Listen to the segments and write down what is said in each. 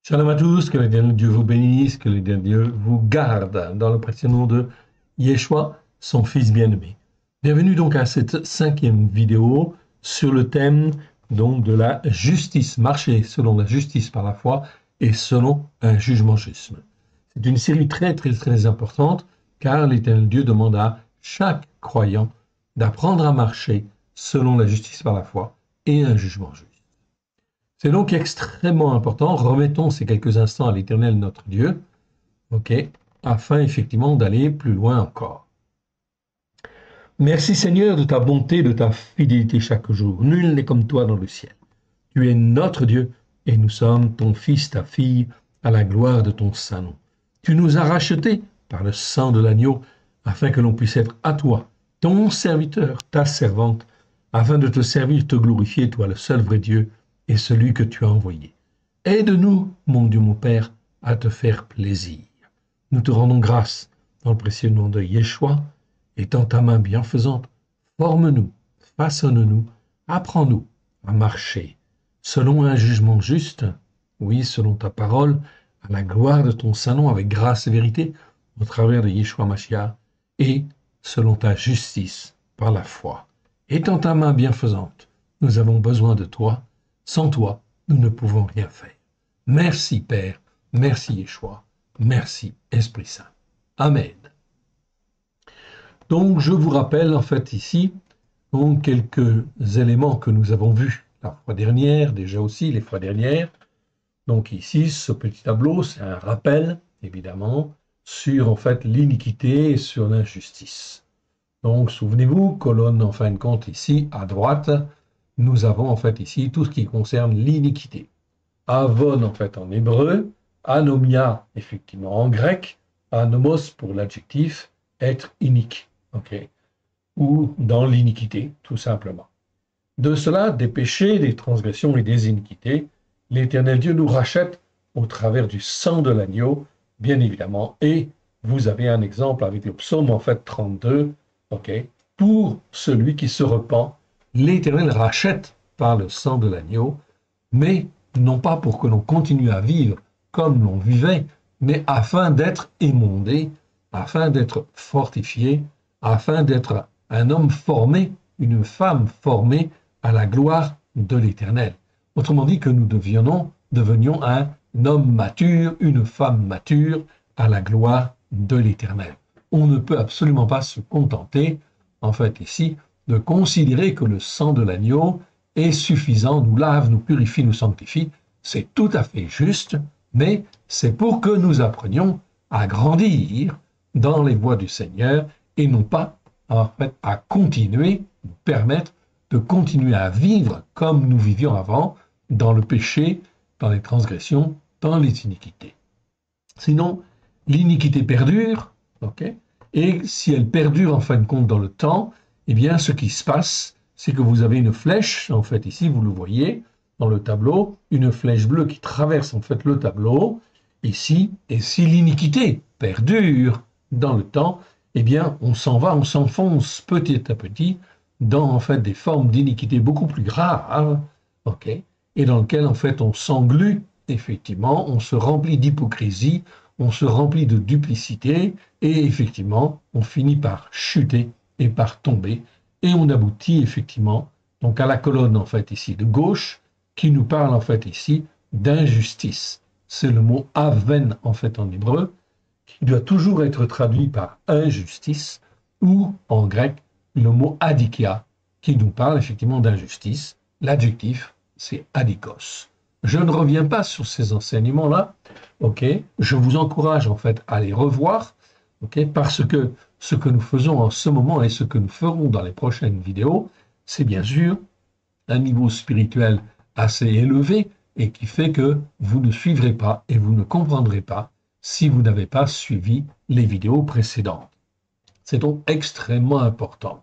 Shalom à tous, que l'éternel Dieu vous bénisse, que l'éternel Dieu vous garde dans le précieux nom de Yeshua, son fils bien-aimé. Bienvenue donc à cette 5e vidéo sur le thème donc de la justice, marcher selon la justice par la foi et selon un jugement juste. C'est une série très importante car l'éternel Dieu demande à chaque croyant d'apprendre à marcher selon la justice par la foi et un jugement juste. C'est donc extrêmement important. Remettons ces quelques instants à l'Éternel notre Dieu, afin effectivement d'aller plus loin encore. Merci Seigneur de ta bonté, de ta fidélité chaque jour. Nul n'est comme toi dans le ciel. Tu es notre Dieu et nous sommes ton fils, ta fille, à la gloire de ton saint nom. Tu nous as rachetés par le sang de l'agneau, afin que l'on puisse être à toi, ton serviteur, ta servante, afin de te servir, te glorifier, toi le seul vrai Dieu, et celui que tu as envoyé. Aide-nous, mon Dieu, mon Père, à te faire plaisir. Nous te rendons grâce dans le précieux nom de Yeshua, et dans ta main bienfaisante, forme-nous, façonne-nous, apprends-nous à marcher selon un jugement juste, oui, selon ta parole, à la gloire de ton saint nom, avec grâce et vérité, au travers de Yeshua Mashiach, et selon ta justice par la foi. Et dans ta main bienfaisante, nous avons besoin de toi. Sans toi, nous ne pouvons rien faire. Merci Père, merci Yeshua, merci Esprit Saint. Amen. Donc je vous rappelle en fait ici donc, quelques éléments que nous avons vus la fois dernière, déjà aussi les fois dernières. Donc ici, ce petit tableau, c'est un rappel, évidemment, sur en fait l'iniquité et sur l'injustice. Donc souvenez-vous, colonne en fin de compte ici à droite, nous avons en fait ici tout ce qui concerne l'iniquité. Avon en fait en hébreu, anomia effectivement en grec, anomos pour l'adjectif, être inique, ou dans l'iniquité tout simplement. De cela, des péchés, des transgressions et des iniquités, l'Éternel Dieu nous rachète au travers du sang de l'agneau, bien évidemment, et vous avez un exemple avec le psaume en fait 32, pour celui qui se repent, l'Éternel rachète par le sang de l'agneau, mais non pas pour que l'on continue à vivre comme l'on vivait, mais afin d'être émondé, afin d'être fortifié, afin d'être un homme formé, une femme formée à la gloire de l'Éternel. Autrement dit que nous devenions un homme mature, une femme mature à la gloire de l'Éternel. On ne peut absolument pas se contenter, en fait ici, de considérer que le sang de l'agneau est suffisant, nous lave, nous purifie, nous sanctifie. C'est tout à fait juste, mais c'est pour que nous apprenions à grandir dans les voies du Seigneur et non pas en fait à continuer, nous permettre de continuer à vivre comme nous vivions avant, dans le péché, dans les transgressions, dans les iniquités. Sinon, l'iniquité perdure, et si elle perdure en fin de compte dans le temps, eh bien, ce qui se passe, c'est que vous avez une flèche, en fait, ici, vous le voyez, dans le tableau, une flèche bleue qui traverse, en fait, le tableau, ici, et si l'iniquité perdure dans le temps, eh bien, on s'en va, on s'enfonce petit à petit dans, en fait, des formes d'iniquité beaucoup plus graves, et dans lequel, en fait, on s'englue, effectivement, on se remplit d'hypocrisie, on se remplit de duplicité, et effectivement, on finit par chuter et par tomber, et on aboutit effectivement donc à la colonne en fait ici de gauche qui nous parle en fait ici d'injustice. C'est le mot aven en fait en hébreu qui doit toujours être traduit par injustice ou en grec le mot adikia qui nous parle effectivement d'injustice. L'adjectif c'est adikos. Je ne reviens pas sur ces enseignements-là, je vous encourage en fait à les revoir, parce que ce que nous faisons en ce moment et ce que nous ferons dans les prochaines vidéos, c'est bien sûr un niveau spirituel assez élevé et qui fait que vous ne suivrez pas et vous ne comprendrez pas si vous n'avez pas suivi les vidéos précédentes. C'est donc extrêmement important.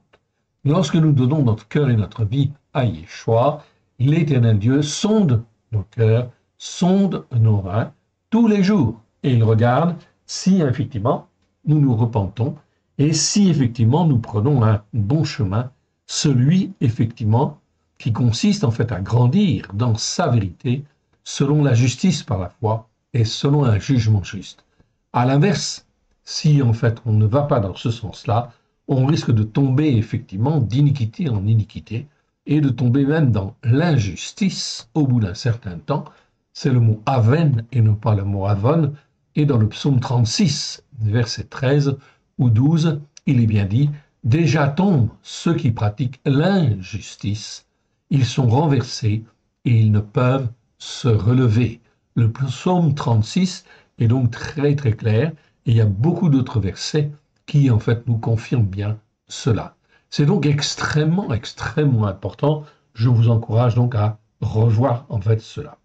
Lorsque nous donnons notre cœur et notre vie à Yeshua, l'Éternel Dieu sonde nos cœurs, sonde nos reins tous les jours et il regarde si effectivement nous nous repentons et si effectivement nous prenons un bon chemin, celui effectivement qui consiste en fait à grandir dans sa vérité selon la justice par la foi et selon un jugement juste. À l'inverse, si en fait on ne va pas dans ce sens-là, on risque de tomber effectivement d'iniquité en iniquité et de tomber même dans l'injustice au bout d'un certain temps. C'est le mot aven et non pas le mot avon. Et dans le psaume 36, verset 13 ou 12, il est bien dit: déjà tombent ceux qui pratiquent l'injustice, ils sont renversés et ils ne peuvent se relever. Le psaume 36 est donc très très clair et il y a beaucoup d'autres versets qui en fait nous confirment bien cela. C'est donc extrêmement extrêmement important. Je vous encourage donc à revoir en fait cela.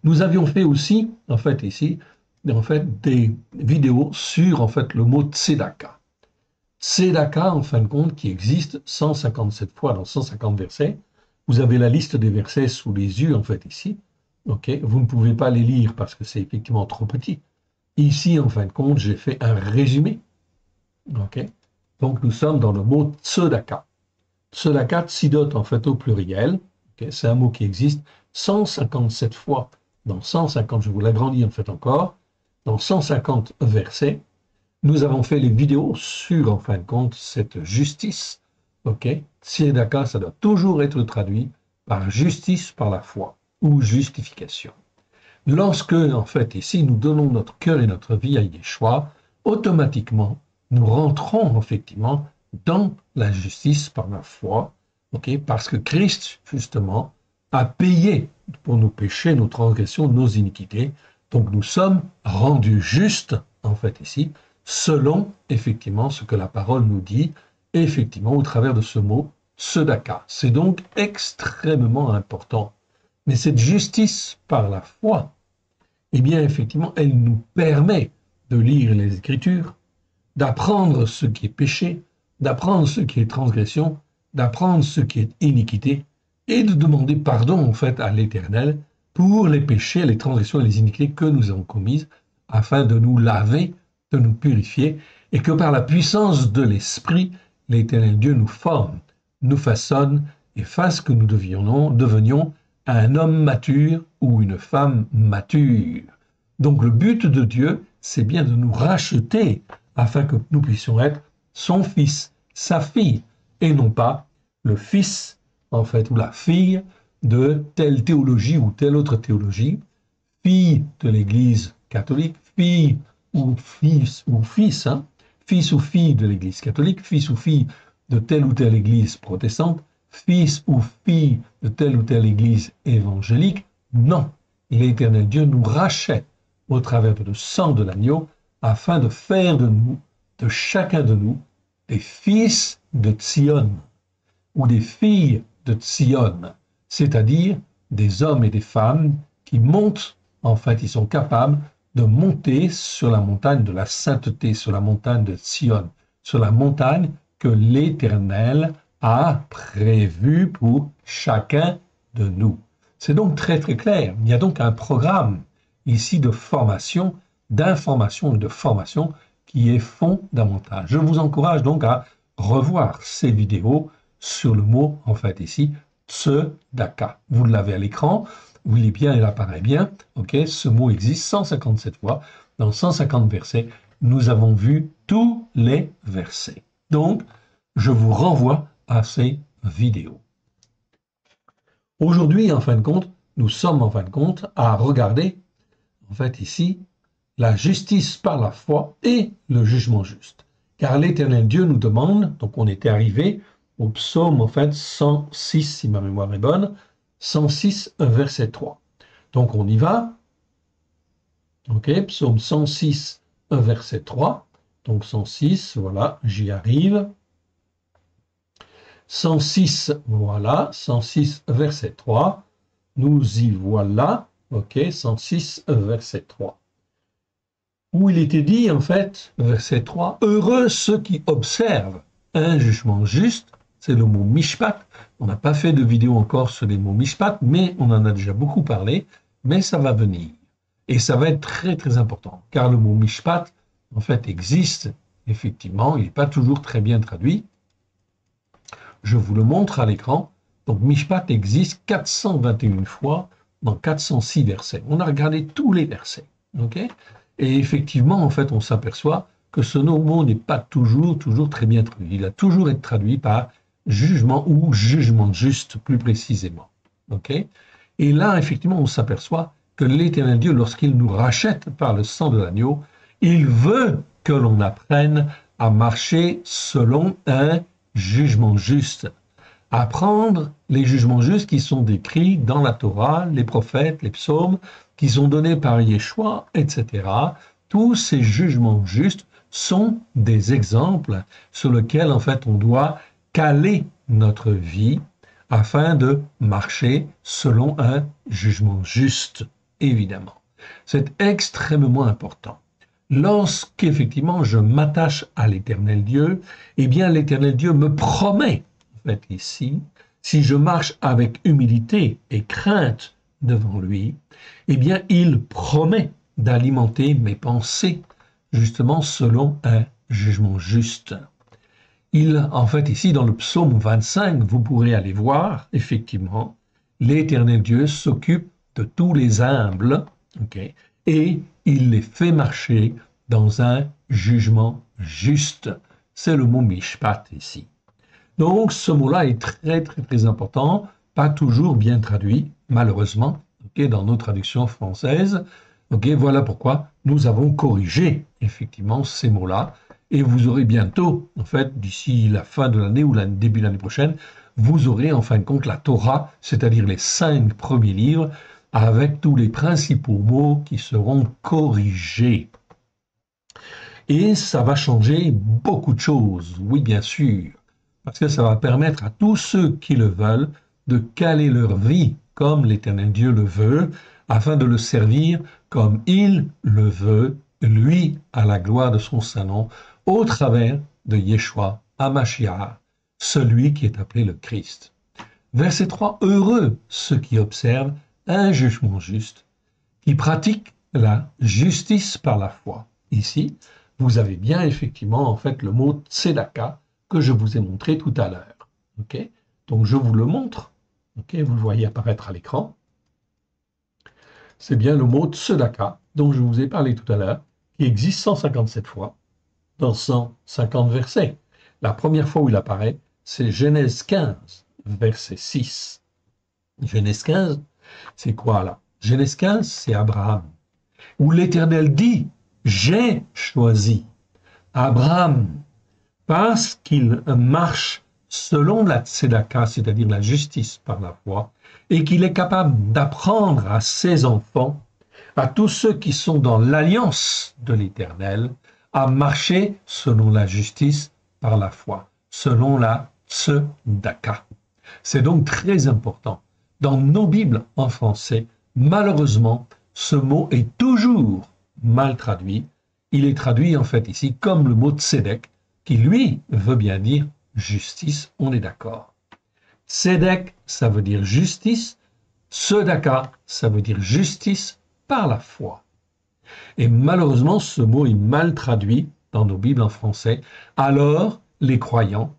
Nous avions fait aussi en fait ici en fait des vidéos sur en fait le mot tzedaka. Tzedaka en fin de compte qui existe 157 fois dans 150 versets. Vous avez la liste des versets sous les yeux en fait ici. Ok, vous ne pouvez pas les lire parce que c'est effectivement trop petit. Ici en fin de compte j'ai fait un résumé. Ok, donc nous sommes dans le mot tzedaka. Tzedaka, tzidot en fait au pluriel. Okay, c'est un mot qui existe 157 fois dans 150, je vous l'agrandis en fait encore, dans 150 versets. Nous avons fait les vidéos sur, en fin de compte, cette justice. Ok, tzedaka, ça doit toujours être traduit par justice par la foi ou justification. Lorsque, en fait, ici, nous donnons notre cœur et notre vie à Yeshua, automatiquement, nous rentrons effectivement dans la justice par la foi, ok, parce que Christ, justement, a payé pour nos péchés, nos transgressions, nos iniquités. Donc nous sommes rendus justes, en fait, ici, selon, effectivement, ce que la parole nous dit, effectivement, au travers de ce mot, tzedaka. C'est donc extrêmement important. Mais cette justice par la foi, eh bien, effectivement, elle nous permet de lire les Écritures, d'apprendre ce qui est péché, d'apprendre ce qui est transgression, d'apprendre ce qui est iniquité, et de demander pardon, en fait, à l'Éternel pour les péchés, les transgressions et les iniquités que nous avons commises, afin de nous laver, de nous purifier, et que par la puissance de l'Esprit, l'Éternel Dieu nous forme, nous façonne, et fasse que nous devenions un homme mature ou une femme mature. Donc le but de Dieu, c'est bien de nous racheter, afin que nous puissions être son fils, sa fille, et non pas le fils, en fait, ou la fille de telle théologie ou telle autre théologie, fille de l'Église catholique, fille ou fils ou fils, hein, fils ou fille de l'Église catholique, fils ou fille de telle ou telle Église protestante, fils ou fille de telle ou telle Église évangélique. Non, l'Éternel Dieu nous rachète au travers de le sang de l'agneau, afin de faire de nous, de chacun de nous, des fils de Tzion, ou des filles de Tzion, c'est-à-dire des hommes et des femmes qui montent, en fait, ils sont capables de monter sur la montagne de la sainteté, sur la montagne de Tzion, sur la montagne que l'Éternel a prévue pour chacun de nous. C'est donc très très clair. Il y a donc un programme ici de formation, d'information et de formation qui est fondamental. Je vous encourage donc à revoir ces vidéos sur le mot, en fait, ici, tzedaka. Vous l'avez à l'écran, vous voyez bien, il apparaît bien. Ok, ce mot existe 157 fois, dans 150 versets. Nous avons vu tous les versets. Donc, je vous renvoie à ces vidéos. Aujourd'hui, en fin de compte, nous sommes en fin de compte à regarder, en fait, ici, la justice par la foi et le jugement juste. Car l'Éternel Dieu nous demande, donc on était arrivé au psaume en fait 106, si ma mémoire est bonne, 106, verset 3. Donc on y va. Ok, psaume 106, verset 3. Donc 106, voilà, j'y arrive. 106, voilà, 106, verset 3. Nous y voilà. Ok, 106, verset 3. Où il était dit, en fait, verset 3, « Heureux ceux qui observent un jugement juste », c'est le mot mishpat. On n'a pas fait de vidéo encore sur les mots mishpat, mais on en a déjà beaucoup parlé, mais ça va venir. Et ça va être très très important, car le mot mishpat, en fait, existe, effectivement, il n'est pas toujours très bien traduit. Je vous le montre à l'écran. Donc mishpat existe 421 fois dans 406 versets. On a regardé tous les versets. Ok, et effectivement, en fait, on s'aperçoit que ce mot n'est pas toujours très bien traduit. Il a toujours été traduit par jugement ou jugement juste, plus précisément. Ok, et là, effectivement, on s'aperçoit que l'Éternel Dieu, lorsqu'il nous rachète par le sang de l'agneau, il veut que l'on apprenne à marcher selon un jugement juste. Apprendre les jugements justes qui sont décrits dans la Torah, les prophètes, les psaumes, qui sont donnés par Yeshua, etc. Tous ces jugements justes sont des exemples sur lesquels, en fait, on doit caler notre vie afin de marcher selon un jugement juste, évidemment. C'est extrêmement important. Lorsqu'effectivement je m'attache à l'Éternel Dieu, eh bien l'Éternel Dieu me promet, en fait ici, si je marche avec humilité et crainte devant lui, eh bien il promet d'alimenter mes pensées justement selon un jugement juste. En fait ici dans le psaume 25, vous pourrez aller voir, effectivement, l'Éternel Dieu s'occupe de tous les humbles, okay, et il les fait marcher dans un jugement juste. C'est le mot mishpat ici. Donc ce mot-là est très important, pas toujours bien traduit, malheureusement, okay, dans nos traductions françaises. Okay, voilà pourquoi nous avons corrigé effectivement ces mots-là. Et vous aurez bientôt, en fait, d'ici la fin de l'année ou le début de l'année prochaine, vous aurez en fin de compte la Torah, c'est-à-dire les 5 premiers livres, avec tous les principaux mots qui seront corrigés. Et ça va changer beaucoup de choses, oui bien sûr, parce que ça va permettre à tous ceux qui le veulent de caler leur vie comme l'Éternel Dieu le veut, afin de le servir comme il le veut, lui, à la gloire de son saint nom, au travers de Yeshua HaMashiach, celui qui est appelé le Christ. Verset 3, heureux ceux qui observent un jugement juste, qui pratiquent la justice par la foi. Ici, vous avez bien effectivement en fait le mot tzedaka que je vous ai montré tout à l'heure. Okay, donc je vous le montre, okay, vous le voyez apparaître à l'écran. C'est bien le mot tzedaka dont je vous ai parlé tout à l'heure, qui existe 157 fois dans 150 versets. La première fois où il apparaît, c'est Genèse 15, verset 6. Genèse 15, c'est quoi là? Genèse 15, c'est Abraham, où l'Éternel dit « J'ai choisi Abraham parce qu'il marche selon la tzedaka, c'est-à-dire la justice par la foi, et qu'il est capable d'apprendre à ses enfants, à tous ceux qui sont dans l'alliance de l'Éternel, à marcher selon la justice par la foi, selon la tzedaka. » C'est donc très important. Dans nos Bibles en français, malheureusement, ce mot est toujours mal traduit. Il est traduit en fait ici comme le mot tzedek, qui lui veut bien dire justice, on est d'accord. Tzedek, ça veut dire justice. Tzedaka, ça veut dire justice par la foi. Et malheureusement, ce mot est mal traduit dans nos Bibles en français. Alors, les croyants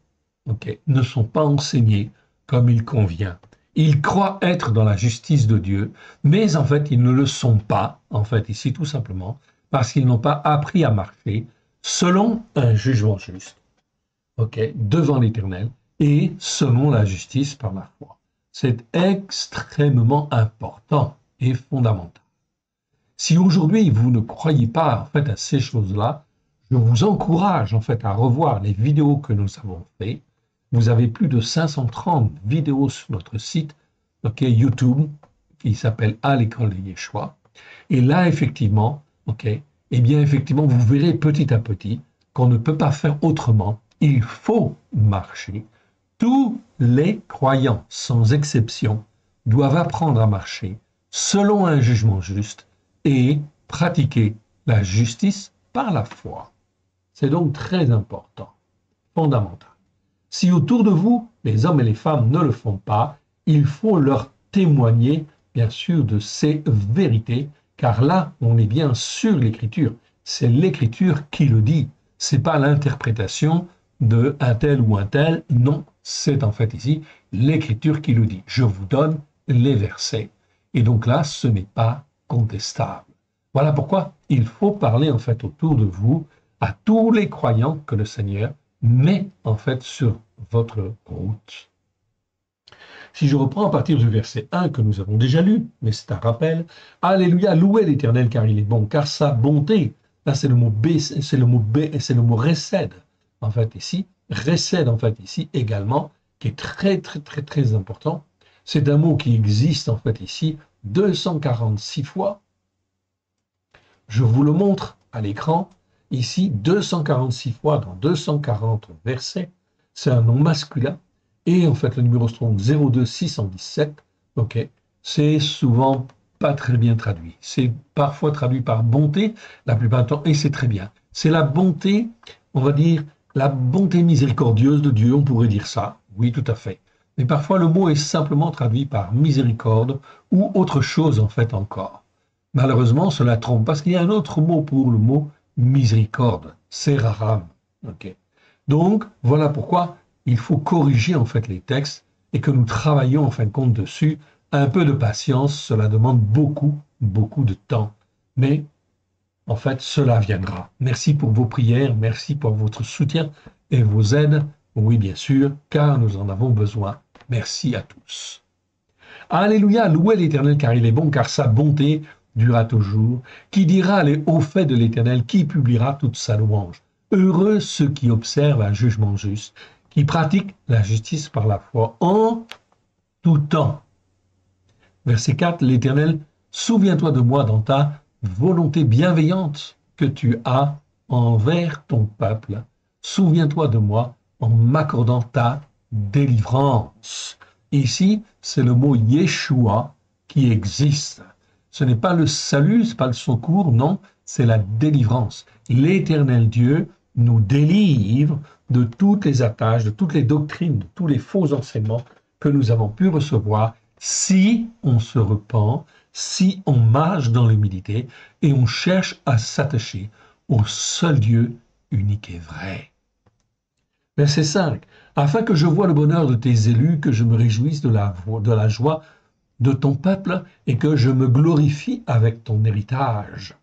ne sont pas enseignés comme il convient. Ils croient être dans la justice de Dieu, mais en fait, ils ne le sont pas, en fait, ici, tout simplement, parce qu'ils n'ont pas appris à marcher selon un jugement juste, devant l'Éternel, et selon la justice par la foi. C'est extrêmement important et fondamental. Si aujourd'hui, vous ne croyez pas, en fait, à ces choses-là, je vous encourage, en fait, à revoir les vidéos que nous avons faites. Vous avez plus de 530 vidéos sur notre site, YouTube, qui s'appelle À l'école de Yeshua. Et là, effectivement, eh bien, effectivement, vous verrez petit à petit qu'on ne peut pas faire autrement. Il faut marcher. Tous les croyants, sans exception, doivent apprendre à marcher selon un jugement juste et pratiquer la justice par la foi. C'est donc très important, fondamental. Si autour de vous, les hommes et les femmes ne le font pas, il faut leur témoigner, bien sûr, de ces vérités, car là, on est bien sur l'Écriture. C'est l'Écriture qui le dit. C'est pas l'interprétation de un tel ou un tel. Non, c'est en fait ici l'Écriture qui le dit. Je vous donne les versets. Et donc là, ce n'est pas contestable. Voilà pourquoi il faut parler en fait autour de vous à tous les croyants que le Seigneur met en fait sur votre route. Si je reprends à partir du verset 1 que nous avons déjà lu, mais c'est un rappel, Alléluia, louez l'Éternel car il est bon, car sa bonté, là c'est le mot B, c'est le mot B, c'est le mot récède, en fait ici, récède en fait ici également, qui est très important. C'est un mot qui existe en fait ici 246 fois. Je vous le montre à l'écran, ici 246 fois dans 240 versets, c'est un nom masculin. Et en fait, le numéro strong 02617, ok, c'est souvent pas très bien traduit. C'est parfois traduit par bonté, la plupart du temps, et c'est très bien. C'est la bonté, on va dire, la bonté miséricordieuse de Dieu, on pourrait dire ça. Oui, tout à fait. Mais parfois, le mot est simplement traduit par miséricorde ou autre chose, en fait, encore. Malheureusement, cela trompe, parce qu'il y a un autre mot pour le mot miséricorde, c'est raram. Ok. Donc, voilà pourquoi il faut corriger en fait les textes et que nous travaillons en fin de compte dessus. Un peu de patience, cela demande beaucoup de temps. Mais en fait, cela viendra. Merci pour vos prières, merci pour votre soutien et vos aides. Oui, bien sûr, car nous en avons besoin. Merci à tous. Alléluia, louez l'Éternel car il est bon, car sa bonté durera toujours. Qui dira les hauts faits de l'Éternel, qui publiera toute sa louange? Heureux ceux qui observent un jugement juste, qui pratiquent la justice par la foi en tout temps. Verset 4, l'Éternel, souviens-toi de moi dans ta volonté bienveillante que tu as envers ton peuple. Souviens-toi de moi en m'accordant ta délivrance. Ici, c'est le mot Yeshua qui existe. Ce n'est pas le salut, ce n'est pas le secours, non, c'est la délivrance. L'Éternel Dieu nous délivre de toutes les attaches, de toutes les doctrines, de tous les faux enseignements que nous avons pu recevoir si on se repent, si on marche dans l'humilité et on cherche à s'attacher au seul Dieu unique et vrai. Verset 5. Afin que je voie le bonheur de tes élus, que je me réjouisse de la joie de ton peuple et que je me glorifie avec ton héritage.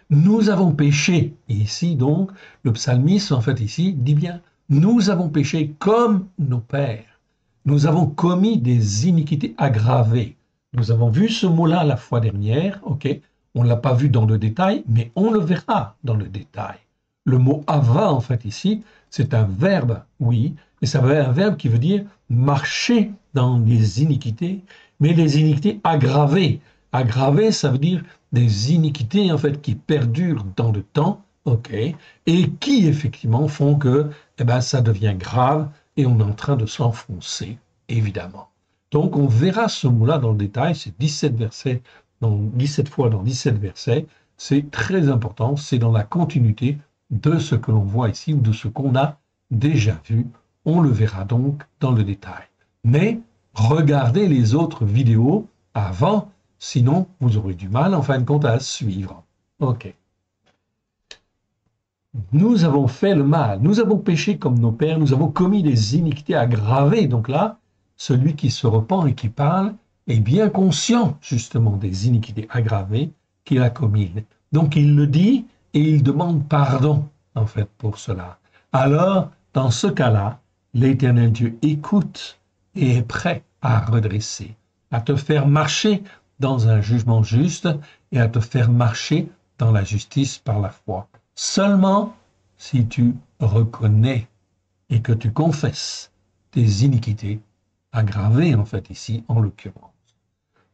Nous avons péché. Et ici, donc, le psalmiste, en fait, ici, dit bien, nous avons péché comme nos pères. Nous avons commis des iniquités aggravées. Nous avons vu ce mot-là la fois dernière, ok? On ne l'a pas vu dans le détail, mais on le verra dans le détail. Le mot ava, en fait, ici, c'est un verbe, oui, mais ça veut un verbe qui veut dire marcher dans les iniquités, mais les iniquités aggravées. Aggravées, ça veut dire des iniquités, en fait, qui perdurent dans le temps, ok, et qui, effectivement, font que, eh ben, ça devient grave et on est en train de s'enfoncer, évidemment. Donc, on verra ce mot-là dans le détail, c'est 17 versets, 17 fois dans 17 versets, c'est très important, c'est dans la continuité de ce que l'on voit ici ou de ce qu'on a déjà vu. On le verra donc dans le détail. Mais regardez les autres vidéos avant, sinon vous aurez du mal en fin de compte à suivre. Ok. Nous avons fait le mal, nous avons péché comme nos pères, nous avons commis des iniquités aggravées. Donc là, celui qui se repent et qui parle est bien conscient justement des iniquités aggravées qu'il a commises. Donc il le dit et il demande pardon en fait pour cela. Alors, dans ce cas-là, l'Éternel Dieu écoute et est prêt à redresser, à te faire marcher dans un jugement juste et à te faire marcher dans la justice par la foi. Seulement si tu reconnais et que tu confesses tes iniquités, aggravées en fait ici en l'occurrence.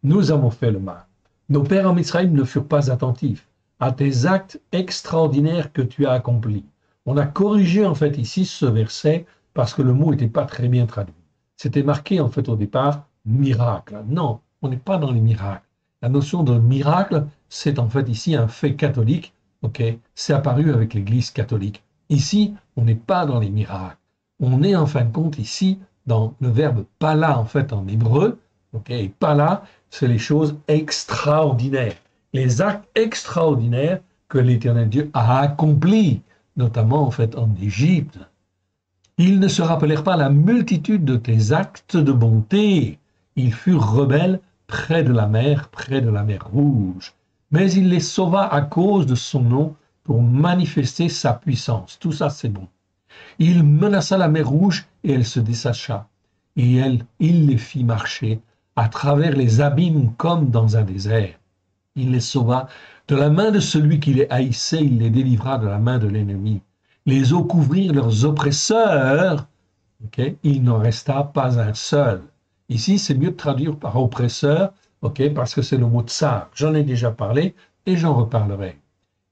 Nous avons fait le mal. Nos pères en Israël ne furent pas attentifs à tes actes extraordinaires que tu as accomplis. On a corrigé en fait ici ce verset parce que le mot n'était pas très bien traduit. C'était marqué en fait au départ miracle. Non, on n'est pas dans les miracles. La notion de miracle, c'est en fait ici un fait catholique. Ok, c'est apparu avec l'Église catholique. Ici, on n'est pas dans les miracles. On est en fin de compte ici dans le verbe pala en fait en hébreu. Ok, et pala, c'est les choses extraordinaires, les actes extraordinaires que l'Éternel Dieu a accomplis, notamment en fait en Égypte. Ils ne se rappelèrent pas la multitude de tes actes de bonté. Ils furent rebelles près de la mer Rouge. Mais il les sauva à cause de son nom pour manifester sa puissance. Tout ça, c'est bon. Il menaça la mer Rouge et elle se dessécha. Et il les fit marcher à travers les abîmes comme dans un désert. Il les sauva de la main de celui qui les haïssait, il les délivra de la main de l'ennemi. Les eaux couvrirent leurs oppresseurs, il n'en resta pas un seul. Ici, c'est mieux de traduire par oppresseur, parce que c'est le mot tsar. J'en ai déjà parlé et j'en reparlerai.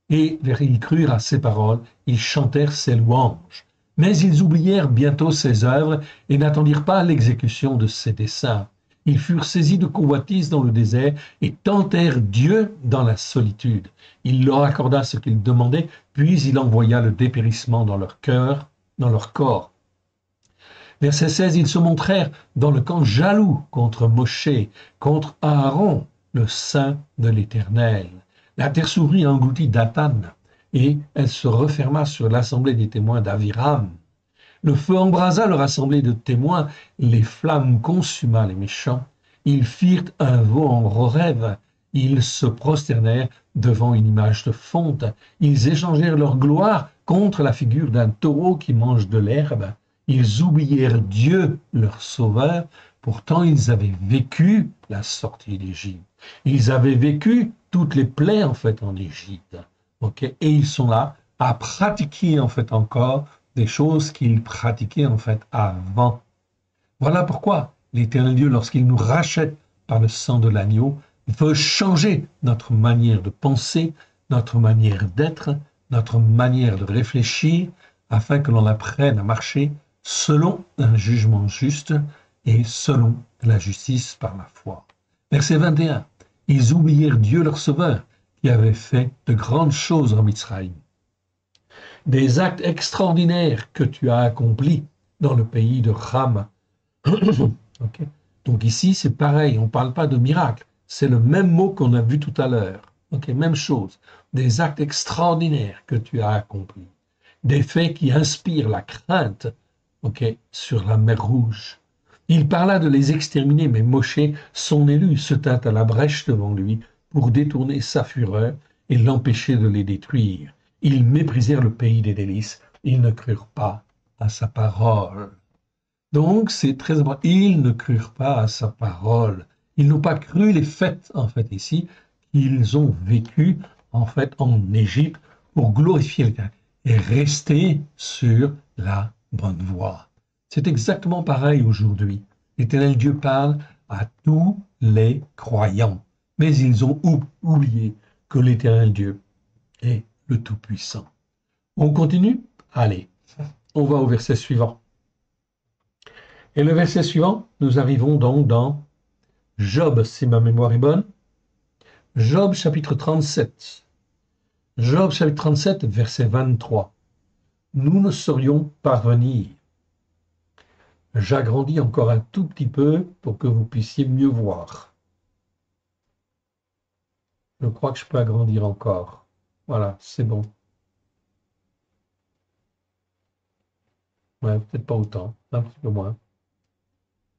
Et ils crurent à ses paroles, ils chantèrent ses louanges. Mais ils oublièrent bientôt ses œuvres et n'attendirent pas l'exécution de ses desseins. Ils furent saisis de convoitise dans le désert et tentèrent Dieu dans la solitude. Il leur accorda ce qu'ils demandaient, puis il envoya le dépérissement dans leur cœur, dans leur corps. Verset 16, ils se montrèrent dans le camp jaloux contre Moshe, contre Aaron, le saint de l'Éternel. La terre s'ouvrit et engloutit Dathan, et elle se referma sur l'assemblée des témoins d'Aviram. Le feu embrasa leur assemblée de témoins, les flammes consuma les méchants. Ils firent un veau en Horeb, ils se prosternèrent devant une image de fonte. Ils échangèrent leur gloire contre la figure d'un taureau qui mange de l'herbe. Ils oublièrent Dieu, leur sauveur, pourtant ils avaient vécu la sortie d'Égypte. Ils avaient vécu toutes les plaies en fait en Égypte. Et ils sont là à pratiquer en fait encore des choses qu'ils pratiquaient en fait avant. Voilà pourquoi l'Éternel Dieu, lorsqu'il nous rachète par le sang de l'agneau, veut changer notre manière de penser, notre manière d'être, notre manière de réfléchir, afin que l'on apprenne à marcher selon un jugement juste et selon la justice par la foi. Verset 21. Ils oublièrent Dieu leur sauveur, qui avait fait de grandes choses en Mitzraïm. Des actes extraordinaires que tu as accomplis dans le pays de Ram. Donc ici, c'est pareil, on ne parle pas de miracle. C'est le même mot qu'on a vu tout à l'heure. Même chose. Des actes extraordinaires que tu as accomplis. Des faits qui inspirent la crainte sur la mer Rouge. Il parla de les exterminer, mais Moshe, son élu, se tint à la brèche devant lui pour détourner sa fureur et l'empêcher de les détruire. Ils méprisèrent le pays des délices, ils ne crurent pas à sa parole. Donc, c'est très important, ils ne crurent pas à sa parole. Ils n'ont pas cru les faits, en fait, ici, qu'ils ont vécu, en fait, en Égypte pour glorifier le et rester sur la bonne voie. C'est exactement pareil aujourd'hui. L'Éternel Dieu parle à tous les croyants, mais ils ont oublié que l'Éternel Dieu est le Tout-Puissant. On continue? Allez, on va au verset suivant. Et le verset suivant, nous arrivons donc dans Job, si ma mémoire est bonne. Job chapitre 37. Job chapitre 37, verset 23. Nous ne saurions parvenir. J'agrandis encore un tout petit peu pour que vous puissiez mieux voir. Je crois que je peux agrandir encore. Voilà, c'est bon. Ouais, peut-être pas autant, un petit peu moins.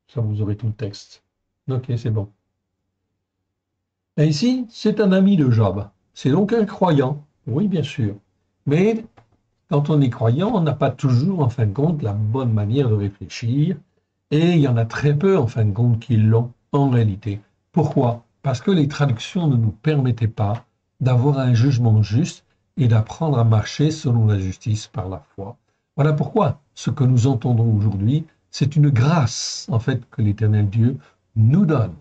Ça, vous aurez tout le texte. Ok, c'est bon. Et ici, c'est un ami de Job. C'est donc un croyant. Oui, bien sûr. Mais quand on est croyant, on n'a pas toujours, en fin de compte, la bonne manière de réfléchir. Et il y en a très peu, en fin de compte, qui l'ont en réalité. Pourquoi? Parce que les traductions ne nous permettaient pas d'avoir un jugement juste et d'apprendre à marcher selon la justice par la foi. Voilà pourquoi ce que nous entendons aujourd'hui, c'est une grâce, en fait, que l'Éternel Dieu nous donne,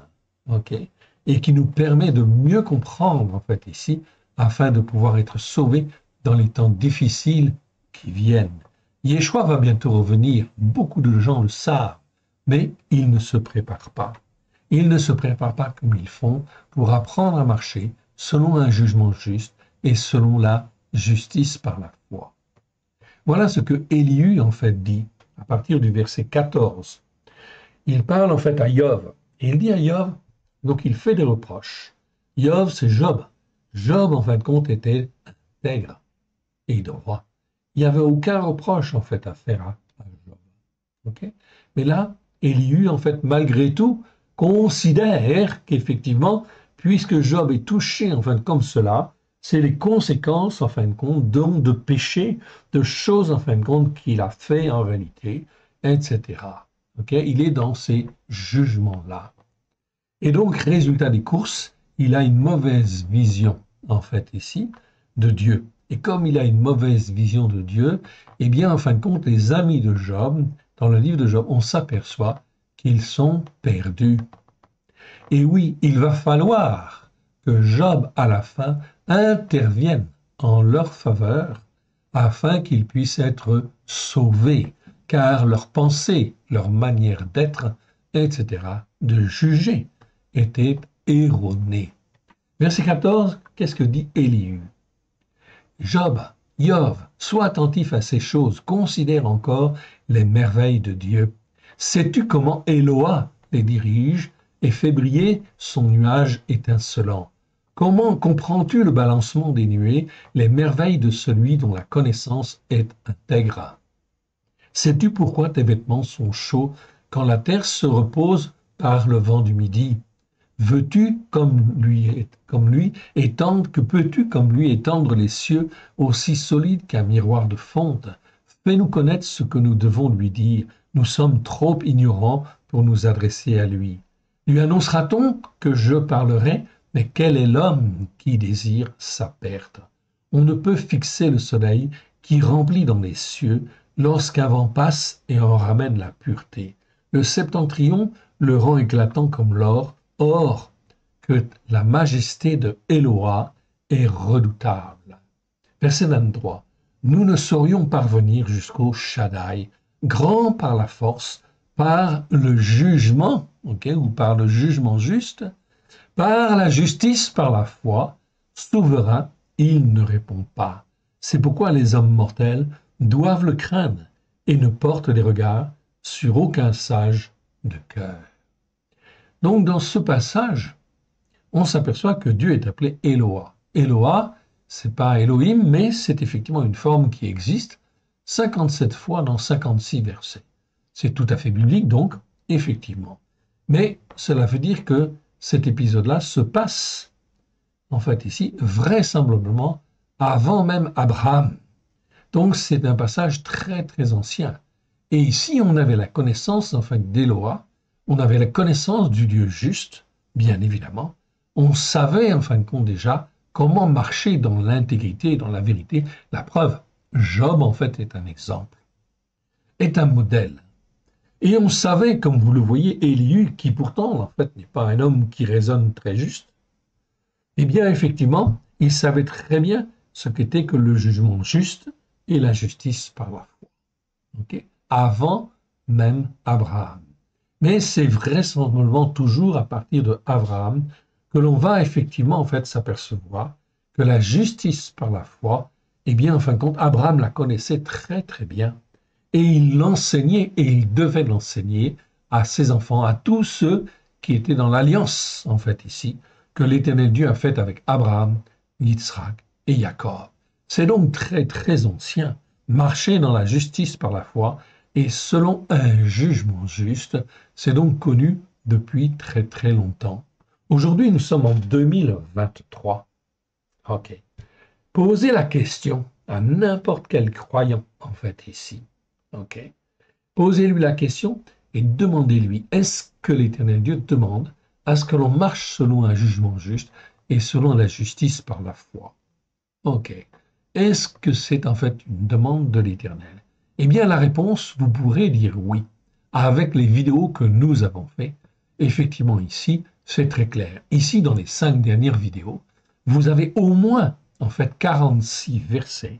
et qui nous permet de mieux comprendre, en fait, ici, afin de pouvoir être sauvés dans les temps difficiles qui viennent. Yeshua va bientôt revenir, beaucoup de gens le savent, mais ils ne se préparent pas. Ils ne se préparent pas comme ils font pour apprendre à marcher selon un jugement juste et selon la justice par la foi. Voilà ce que Élihu, en fait, dit à partir du verset 14. Il parle, en fait, à Yov. Et il dit à Yov, donc il fait des reproches. Yov, c'est Job. Job, en fin de compte, était intègre et droit. Il n'y avait aucun reproche, en fait, à faire à Job. Mais là, Élihu, en fait, malgré tout, considère qu'effectivement, puisque Job est touché, enfin, comme cela, c'est les conséquences, en fin de compte, de péché, de choses, en fin de compte, qu'il a fait en réalité, etc. Okay? Il est dans ces jugements-là. Et donc, résultat des courses, il a une mauvaise vision, en fait, ici, de Dieu. Et comme il a une mauvaise vision de Dieu, eh bien, en fin de compte, les amis de Job, dans le livre de Job, on s'aperçoit qu'ils sont perdus. Et oui, il va falloir que Job, à la fin, intervienne en leur faveur afin qu'ils puissent être sauvés, car leur pensée, leur manière d'être, etc., de juger, était erronée. Verset 14, qu'est-ce que dit Élihu? Job, sois attentif à ces choses, considère encore les merveilles de Dieu. Sais-tu comment Éloah les dirige et fait briller son nuage étincelant? Comment comprends-tu le balancement des nuées, les merveilles de celui dont la connaissance est intègre? Sais-tu pourquoi tes vêtements sont chauds quand la terre se repose par le vent du midi? Veux-tu peux-tu comme lui étendre les cieux aussi solides qu'un miroir de fonte? Fais-nous connaître ce que nous devons lui dire. Nous sommes trop ignorants pour nous adresser à lui. Lui annoncera-t-on que je parlerai? Mais quel est l'homme qui désire sa perte? On ne peut fixer le soleil qui remplit dans les cieux lorsqu'un vent passe et en ramène la pureté. Le septentrion le rend éclatant comme l'or. Or, que la majesté de Éloah est redoutable. Verset 23. Nous ne saurions parvenir jusqu'au Shaddai, grand par la force, par le jugement, ou par le jugement juste, par la justice, par la foi, souverain, il ne répond pas. C'est pourquoi les hommes mortels doivent le craindre et ne portent des regards sur aucun sage de cœur. Donc, dans ce passage, on s'aperçoit que Dieu est appelé Éloah. Éloah, c'est pas Elohim, mais c'est effectivement une forme qui existe 57 fois dans 56 versets. C'est tout à fait biblique, donc, effectivement. Mais cela veut dire que cet épisode-là se passe, en fait, ici, vraisemblablement, avant même Abraham. Donc, c'est un passage très, très ancien. Et ici, on avait la connaissance, en fait, d'Éloah. On avait la connaissance du Dieu juste, bien évidemment. On savait, en fin de compte, déjà comment marcher dans l'intégrité, dans la vérité. La preuve, Job, en fait, est un exemple, est un modèle. Et on savait, comme vous le voyez, Élihu, qui pourtant, en fait, n'est pas un homme qui raisonne très juste, eh bien, effectivement, il savait très bien ce qu'était que le jugement juste et la justice par la foi. Okay? Avant même Abraham. Mais c'est vraisemblablement toujours à partir de Abraham que l'on va effectivement en fait s'apercevoir que la justice par la foi, eh bien en fin de compte, Abraham la connaissait très très bien et il l'enseignait et il devait l'enseigner à ses enfants, à tous ceux qui étaient dans l'alliance en fait ici que l'Éternel Dieu a faite avec Abraham, Yitzhak et Jacob. C'est donc très très ancien, marcher dans la justice par la foi et selon un jugement juste, c'est donc connu depuis très très longtemps. Aujourd'hui, nous sommes en 2023. OK. Posez la question à n'importe quel croyant, en fait, ici. OK. Posez-lui la question et demandez-lui, est-ce que l'Éternel Dieu demande à ce que l'on marche selon un jugement juste et selon la justice par la foi? OK. Est-ce que c'est en fait une demande de l'Éternel? Eh bien, la réponse, vous pourrez dire oui. Avec les vidéos que nous avons faites, effectivement ici, c'est très clair. Ici, dans les 5 dernières vidéos, vous avez au moins, en fait, 46 versets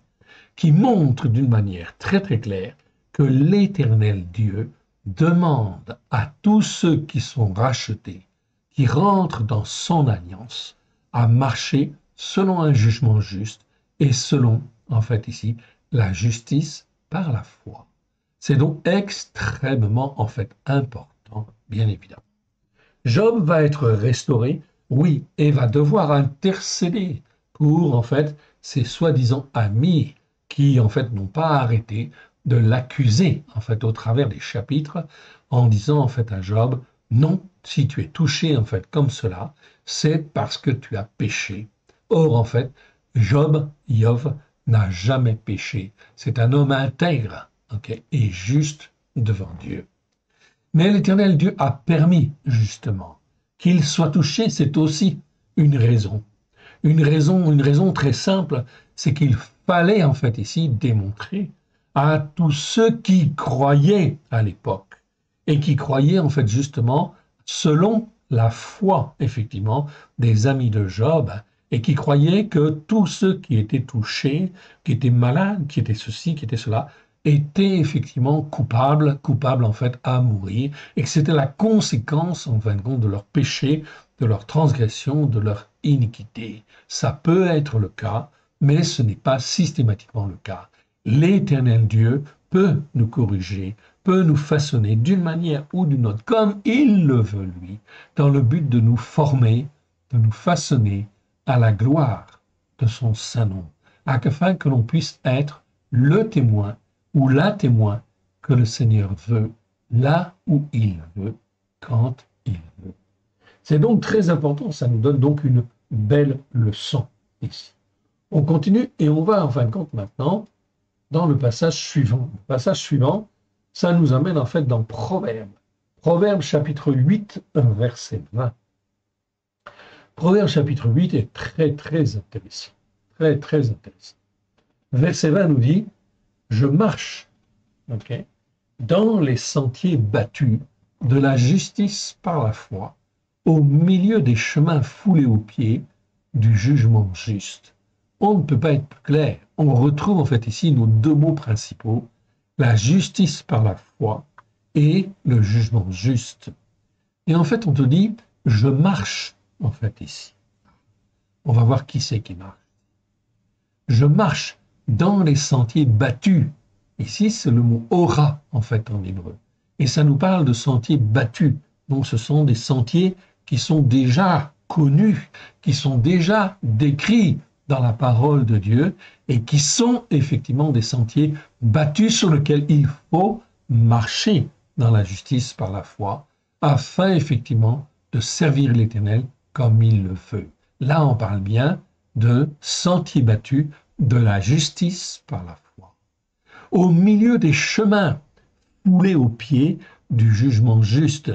qui montrent d'une manière très très claire que l'Éternel Dieu demande à tous ceux qui sont rachetés, qui rentrent dans son alliance, à marcher selon un jugement juste et selon, en fait ici, la justice par la foi. C'est donc extrêmement, en fait, important, bien évidemment. Job va être restauré, oui, et va devoir intercéder pour, en fait, ses soi-disant amis qui, en fait, n'ont pas arrêté de l'accuser, en fait, au travers des chapitres, en disant, en fait, à Job, Non, si tu es touché en fait comme cela, c'est parce que tu as péché. Or, en fait, Job, n'a jamais péché. C'est un homme intègre, ok, et juste devant Dieu. Mais l'Éternel Dieu a permis, justement, qu'il soit touché, c'est aussi une raison. Une raison très simple, c'est qu'il fallait en fait ici démontrer à tous ceux qui croyaient à l'époque et qui croyaient en fait justement selon la foi effectivement des amis de Job et qui croyaient que tous ceux qui étaient touchés, qui étaient malades, qui étaient ceci, qui étaient cela, étaient effectivement coupables en fait à mourir et que c'était la conséquence en fin de compte de leur péché, de leur transgression, de leur iniquité. Ça peut être le cas, mais ce n'est pas systématiquement le cas. L'Éternel Dieu peut nous corriger, peut nous façonner d'une manière ou d'une autre, comme il le veut lui, dans le but de nous former, de nous façonner à la gloire de son saint nom, afin que l'on puisse être le témoin ou la témoin que le Seigneur veut, là où il veut, quand il veut. C'est donc très important, ça nous donne donc une belle leçon ici. On continue et on va en fin de compte maintenant dans le passage suivant. Le passage suivant, ça nous amène en fait dans Proverbes. Proverbes chapitre 8, verset 20. Proverbes chapitre 8 est très très intéressant. Très très intéressant. Verset 20 nous dit, je marche dans les sentiers battus de la justice par la foi, au milieu des chemins foulés aux pieds du jugement juste. On ne peut pas être plus clair. On retrouve en fait ici nos deux mots principaux, la justice par la foi et le jugement juste. Et en fait, on te dit, je marche en fait ici. On va voir qui c'est qui marche. Je marche dans les sentiers battus. Ici, c'est le mot ora en fait en hébreu. Et ça nous parle de sentiers battus. Donc ce sont des sentiers qui sont déjà connus, qui sont déjà décrits dans la parole de Dieu et qui sont effectivement des sentiers battus sur lesquels il faut marcher dans la justice par la foi afin effectivement de servir l'Éternel comme il le veut. Là, on parle bien de sentiers battus de la justice par la foi. Au milieu des chemins foulés aux pieds du jugement juste.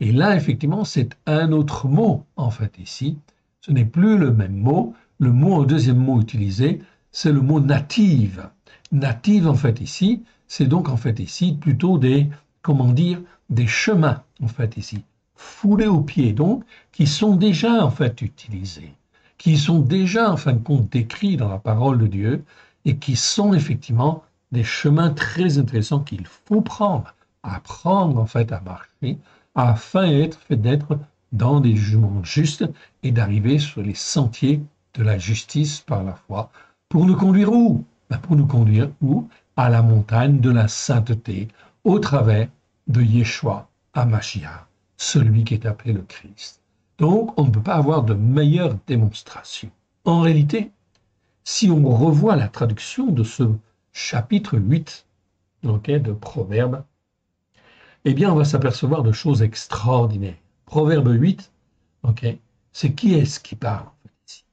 Et là, effectivement, c'est un autre mot, en fait, ici. Ce n'est plus le même mot. Le mot, deuxième mot utilisé, c'est le mot native. Native, en fait, ici, c'est donc, en fait, ici, plutôt des, comment dire, des chemins, en fait, ici, foulés aux pieds, donc, qui sont déjà, en fait, utilisés, qui sont déjà, en fin de compte, décrits dans la parole de Dieu, et qui sont, effectivement, des chemins très intéressants qu'il faut prendre, apprendre, en fait, à marcher, afin d'être dans des jugements justes et d'arriver sur les sentiers de la justice par la foi. Pour nous conduire où? Pour nous conduire où? À la montagne de la sainteté, au travers de Yeshua HaMashiach, celui qui est appelé le Christ. Donc, on ne peut pas avoir de meilleure démonstration. En réalité, si on revoit la traduction de ce chapitre 8 de Proverbes, eh bien, on va s'apercevoir de choses extraordinaires. Proverbe 8, c'est qui est-ce qui parle en fait ici?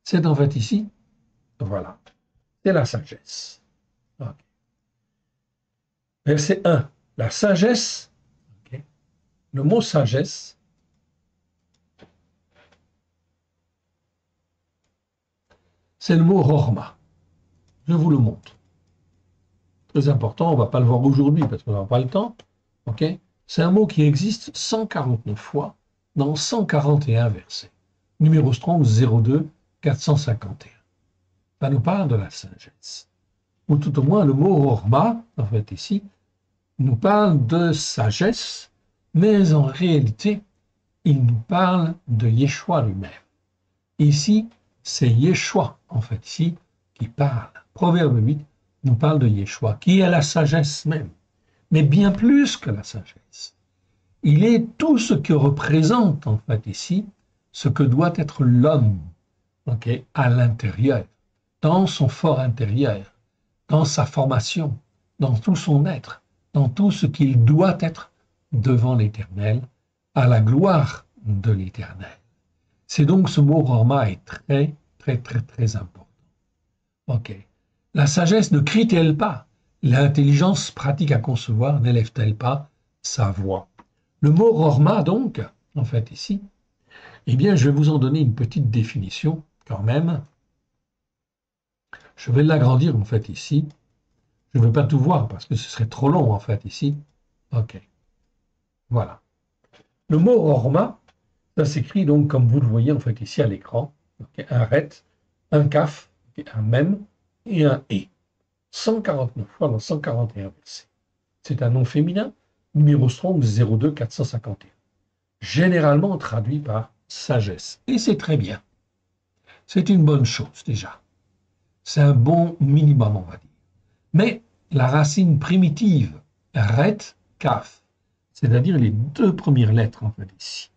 C'est en fait ici, voilà, c'est la sagesse. Verset 1, la sagesse, le mot sagesse, c'est le mot rorma. Je vous le montre. Très important, on ne va pas le voir aujourd'hui parce qu'on n'a pas le temps. C'est un mot qui existe 149 fois dans 141 versets. Numéro Strong 02 451. Ça nous parle de la sagesse. Ou tout au moins le mot Horma, en fait ici, nous parle de sagesse, mais en réalité, il nous parle de Yeshua lui-même. Ici, c'est Yeshua, en fait, ici, qui parle. Proverbe 8 nous parle de Yeshua, qui est la sagesse même. Mais bien plus que la sagesse. Il est tout ce que représente, en fait, ici, ce que doit être l'homme, à l'intérieur, dans son fort intérieur, dans sa formation, dans tout son être, dans tout ce qu'il doit être devant l'Éternel à la gloire de l'Éternel. C'est donc ce mot Horma est très, très, très, très important. Ok. La sagesse ne crie-t-elle pas? L'intelligence pratique à concevoir n'élève-t-elle pas sa voix? Le mot Horma, donc, en fait, ici, eh bien, je vais vous en donner une petite définition, quand même. Je vais l'agrandir, en fait, ici. Je ne veux pas tout voir, parce que ce serait trop long, en fait, ici. Ok. Voilà. Le mot Horma, ça s'écrit donc, comme vous le voyez, en fait, ici, à l'écran. Okay. Un ret, un kaf, un mem et un e. 149 fois dans 141 versets. C'est un nom féminin, numéro Strong 02 451. Généralement traduit par sagesse. Et c'est très bien. C'est une bonne chose déjà. C'est un bon minimum, on va dire. Mais la racine primitive, ret, kaf, c'est-à-dire les deux premières lettres, en fait, ici,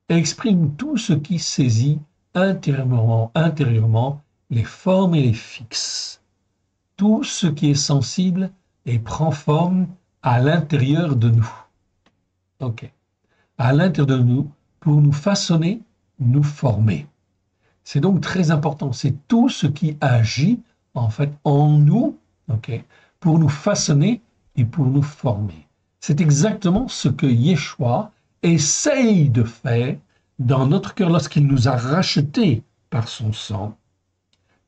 exprime tout ce qui saisit intérieurement les formes et les fixes. Tout ce qui est sensible et prend forme à l'intérieur de nous. Ok. À l'intérieur de nous, pour nous façonner, nous former. C'est donc très important. C'est tout ce qui agit, en fait, en nous, ok, pour nous façonner et pour nous former. C'est exactement ce que Yeshua essaye de faire dans notre cœur lorsqu'il nous a rachetés par son sang.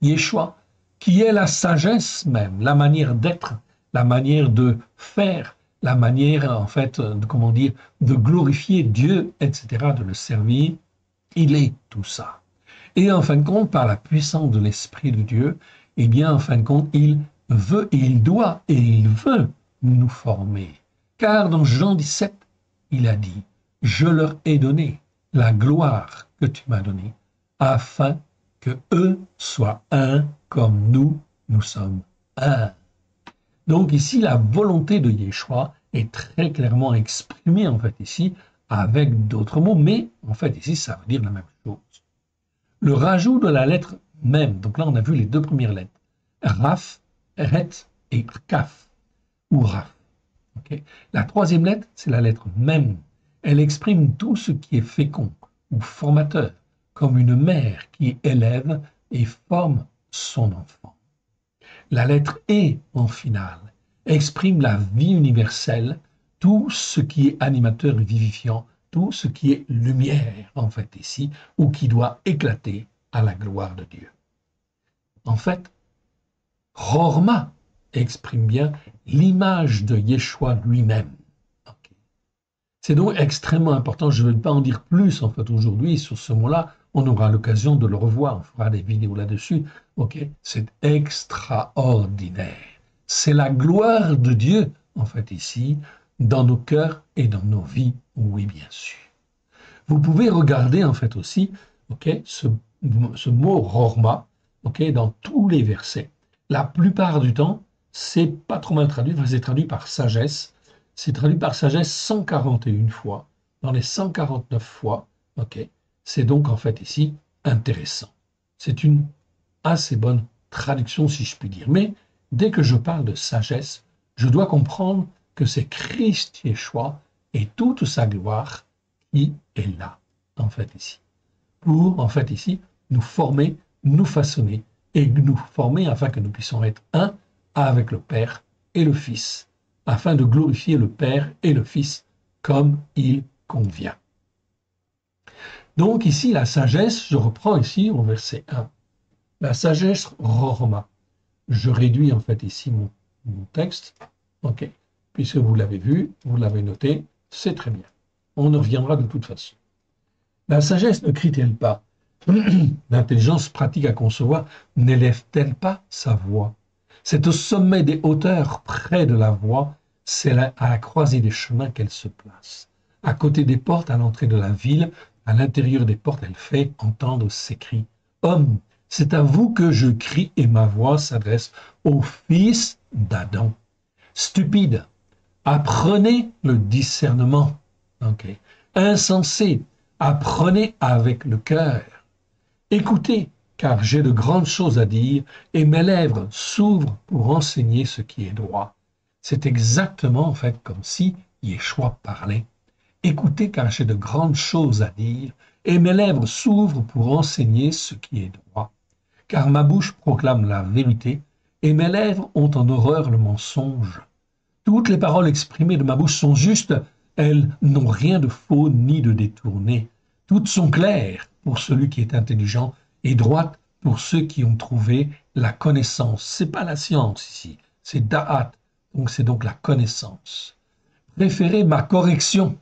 Yeshua, qui est la sagesse même, la manière d'être, la manière de faire, la manière, en fait, de, comment dire, de glorifier Dieu, etc., de le servir, il est tout ça. Et en fin de compte, par la puissance de l'Esprit de Dieu, eh bien, en fin de compte, il veut et il doit et il veut nous former. Car dans Jean 17, il a dit, « Je leur ai donné la gloire que tu m'as donnée, afin que eux soient un comme nous sommes un. » Donc ici, la volonté de Yeshua est très clairement exprimée, en fait, ici, avec d'autres mots, mais en fait, ici, ça veut dire la même chose. Le rajout de la lettre même, donc là, on a vu les deux premières lettres, Raf, Ret et Kaf, ou Raf. Okay. La troisième lettre, c'est la lettre même. Elle exprime tout ce qui est fécond ou formateur, comme une mère qui élève et forme son enfant. La lettre E en finale exprime la vie universelle, tout ce qui est animateur et vivifiant, tout ce qui est lumière, en fait, ici, ou qui doit éclater à la gloire de Dieu. En fait, Horma exprime bien l'image de Yeshua lui-même. Okay. C'est donc extrêmement important, je ne vais pas en dire plus, en fait, aujourd'hui, sur ce mot-là, on aura l'occasion de le revoir, on fera des vidéos là-dessus. Okay. C'est extraordinaire. C'est la gloire de Dieu, en fait, ici, dans nos cœurs et dans nos vies, oui, bien sûr. Vous pouvez regarder, en fait, aussi, okay, ce mot Horma, okay, dans tous les versets. La plupart du temps, c'est pas trop mal traduit, c'est traduit par sagesse. C'est traduit par sagesse 141 fois, dans les 149 fois, okay. C'est donc, en fait, ici, intéressant. C'est une assez bonne traduction, si je puis dire. Mais dès que je parle de sagesse, je dois comprendre que c'est Christ Yeshua et toute sa gloire qui est là, en fait, ici. Pour, en fait, ici, nous former, nous façonner et nous former afin que nous puissions être un avec le Père et le Fils, afin de glorifier le Père et le Fils comme il convient. Donc ici, la sagesse, je reprends ici au verset 1. La sagesse Horma. Je réduis en fait ici mon texte, ok, puisque vous l'avez vu, vous l'avez noté, c'est très bien. On y reviendra de toute façon. La sagesse ne crie-t-elle pas? L'intelligence pratique à concevoir n'élève-t-elle pas sa voix? C'est au sommet des hauteurs, près de la voie, c'est à la croisée des chemins qu'elle se place. À côté des portes, à l'entrée de la ville, à l'intérieur des portes, elle fait entendre ses cris. Homme, c'est à vous que je crie et ma voix s'adresse au fils d'Adam. Stupide, apprenez le discernement. Okay. Insensé, apprenez avec le cœur. Écoutez, car j'ai de grandes choses à dire et mes lèvres s'ouvrent pour enseigner ce qui est droit. C'est exactement en fait comme si Yeshua parlait. Écoutez, car j'ai de grandes choses à dire, et mes lèvres s'ouvrent pour enseigner ce qui est droit. Car ma bouche proclame la vérité, et mes lèvres ont en horreur le mensonge. Toutes les paroles exprimées de ma bouche sont justes, elles n'ont rien de faux ni de détourné. Toutes sont claires pour celui qui est intelligent et droites pour ceux qui ont trouvé la connaissance. C'est pas la science ici, c'est da'at, donc c'est donc la connaissance. Préférez ma correction.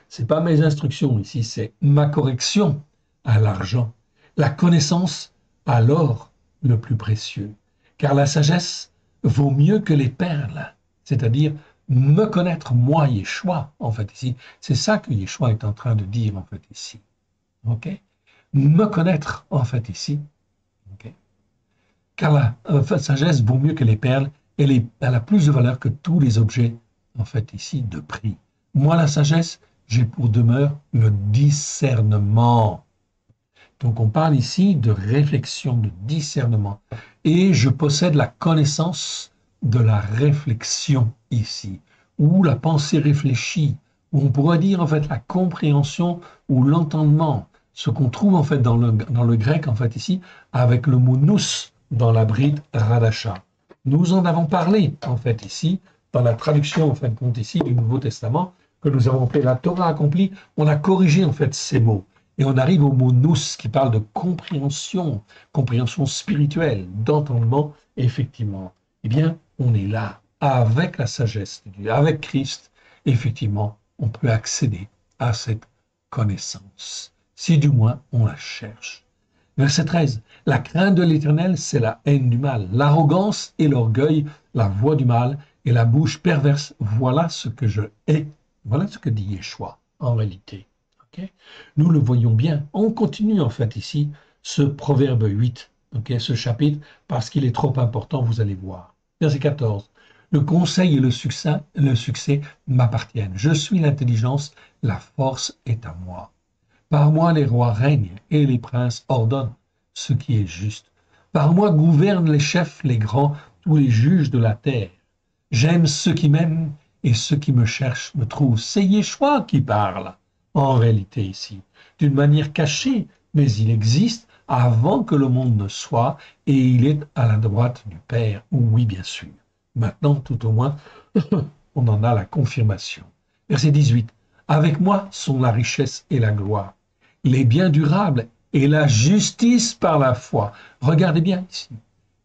C'est pas mes instructions ici, c'est ma correction à l'argent. La connaissance à l'or le plus précieux. Car la sagesse vaut mieux que les perles. C'est-à-dire me connaître moi, Yeshua, en fait, ici. C'est ça que Yeshua est en train de dire, en fait, ici. OK? Me connaître, en fait, ici. OK? Car la sagesse vaut mieux que les perles. Elle a plus de valeur que tous les objets, en fait, ici, de prix. Moi, la sagesse, j'ai pour demeure le discernement. Donc, on parle ici de réflexion, de discernement. Et je possède la connaissance de la réflexion ici, ou la pensée réfléchie, ou on pourrait dire en fait la compréhension ou l'entendement, ce qu'on trouve en fait dans le grec en fait ici, avec le mot nous dans la bride radasha. Nous en avons parlé en fait ici, dans la traduction en fin de compte ici du Nouveau Testament, que nous avons fait la Torah accomplie, on a corrigé en fait ces mots. Et on arrive au mot nous qui parle de compréhension, compréhension spirituelle, d'entendement, effectivement. Eh bien, on est là, avec la sagesse de Dieu, avec Christ, effectivement, on peut accéder à cette connaissance, si du moins on la cherche. Verset 13, la crainte de l'Éternel, c'est la haine du mal, l'arrogance et l'orgueil, la voix du mal et la bouche perverse, voilà ce que je hais. Voilà ce que dit Yeshua, en réalité. Okay? Nous le voyons bien. On continue en fait ici ce proverbe 8, okay, ce chapitre, parce qu'il est trop important, vous allez voir. Verset 14. Le conseil et le succès m'appartiennent. Je suis l'intelligence, la force est à moi. Par moi les rois règnent et les princes ordonnent ce qui est juste. Par moi gouvernent les chefs, les grands, tous les juges de la terre. J'aime ceux qui m'aiment et ceux qui me cherchent me trouvent. C'est Yeshua qui parle, en réalité ici, d'une manière cachée, mais il existe avant que le monde ne soit, et il est à la droite du Père, oui bien sûr. Maintenant, tout au moins, on en a la confirmation. Verset 18. Avec moi sont la richesse et la gloire, les biens durables et la justice par la foi. Regardez bien ici.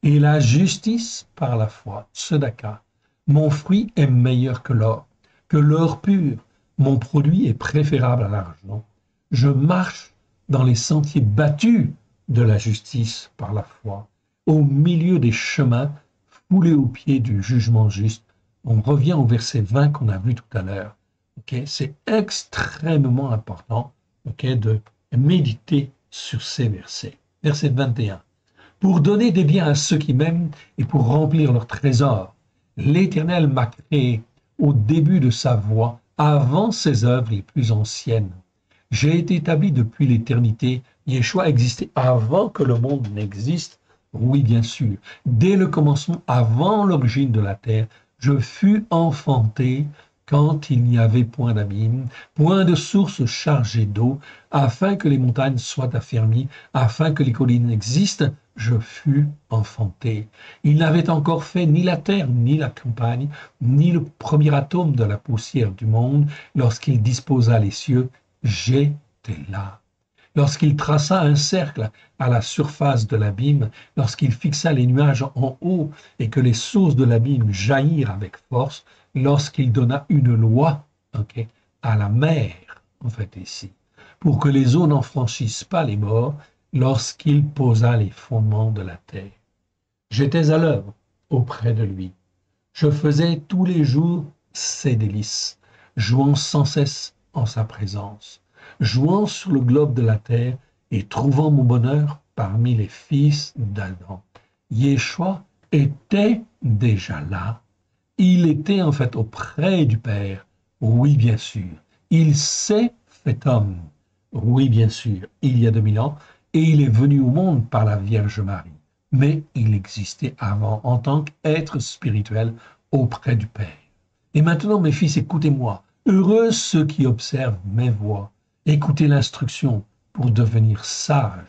Et la justice par la foi, tzedaka. Mon fruit est meilleur que l'or pur. Mon produit est préférable à l'argent. Je marche dans les sentiers battus de la justice par la foi, au milieu des chemins foulés aux pieds du jugement juste. On revient au verset 20 qu'on a vu tout à l'heure. Okay? C'est extrêmement important, okay, de méditer sur ces versets. Verset 21. Pour donner des biens à ceux qui m'aiment et pour remplir leurs trésors, l'Éternel m'a créé au début de sa voie, avant ses œuvres les plus anciennes. J'ai été établi depuis l'éternité. Yeshua existait avant que le monde n'existe. Oui, bien sûr. Dès le commencement, avant l'origine de la terre, je fus enfanté quand il n'y avait point d'abîme, point de source chargée d'eau, afin que les montagnes soient affermies, afin que les collines existent, je fus enfanté. Il n'avait encore fait ni la terre, ni la campagne, ni le premier atome de la poussière du monde, lorsqu'il disposa les cieux, j'étais là. Lorsqu'il traça un cercle à la surface de l'abîme, lorsqu'il fixa les nuages en haut et que les sources de l'abîme jaillirent avec force, lorsqu'il donna une loi, okay, à la mer, en fait ici, pour que les eaux n'en franchissent pas les bords, lorsqu'il posa les fondements de la terre. J'étais à l'œuvre auprès de lui. Je faisais tous les jours ses délices, jouant sans cesse en sa présence, jouant sur le globe de la terre et trouvant mon bonheur parmi les fils d'Adam. Yeshua était déjà là. Il était en fait auprès du Père. Oui, bien sûr. Il s'est fait homme. Oui, bien sûr. Il y a 2000 ans. Et il est venu au monde par la Vierge Marie. Mais il existait avant en tant qu'être spirituel auprès du Père. Et maintenant, mes fils, écoutez-moi. Heureux ceux qui observent mes voies. Écoutez l'instruction pour devenir sage.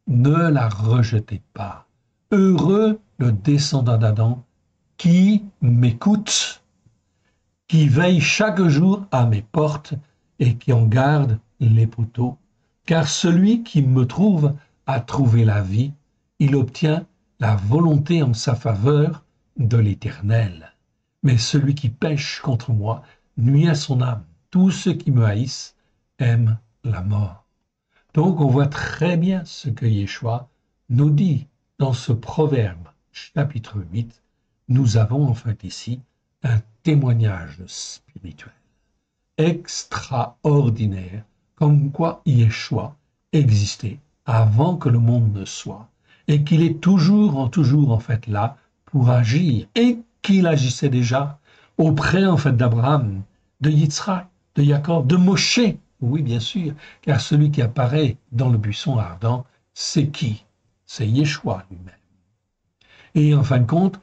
Ne la rejetez pas. Heureux le descendant d'Adam qui m'écoute, qui veille chaque jour à mes portes et qui en garde les poteaux. Car celui qui me trouve a trouvé la vie, il obtient la volonté en sa faveur de l'Éternel. Mais celui qui pêche contre moi nuit à son âme. Tous ceux qui me haïssent aiment la mort. Donc on voit très bien ce que Yeshua nous dit dans ce proverbe, chapitre 8. Nous avons en fait ici un témoignage spirituel extraordinaire, comme quoi Yeshua existait avant que le monde ne soit, et qu'il est toujours en fait là pour agir, et qu'il agissait déjà auprès en fait d'Abraham, de Yitzhak, de Jacob, de Moshe. Oui, bien sûr, car celui qui apparaît dans le buisson ardent, c'est qui? C'est Yeshua lui-même. Et en fin de compte,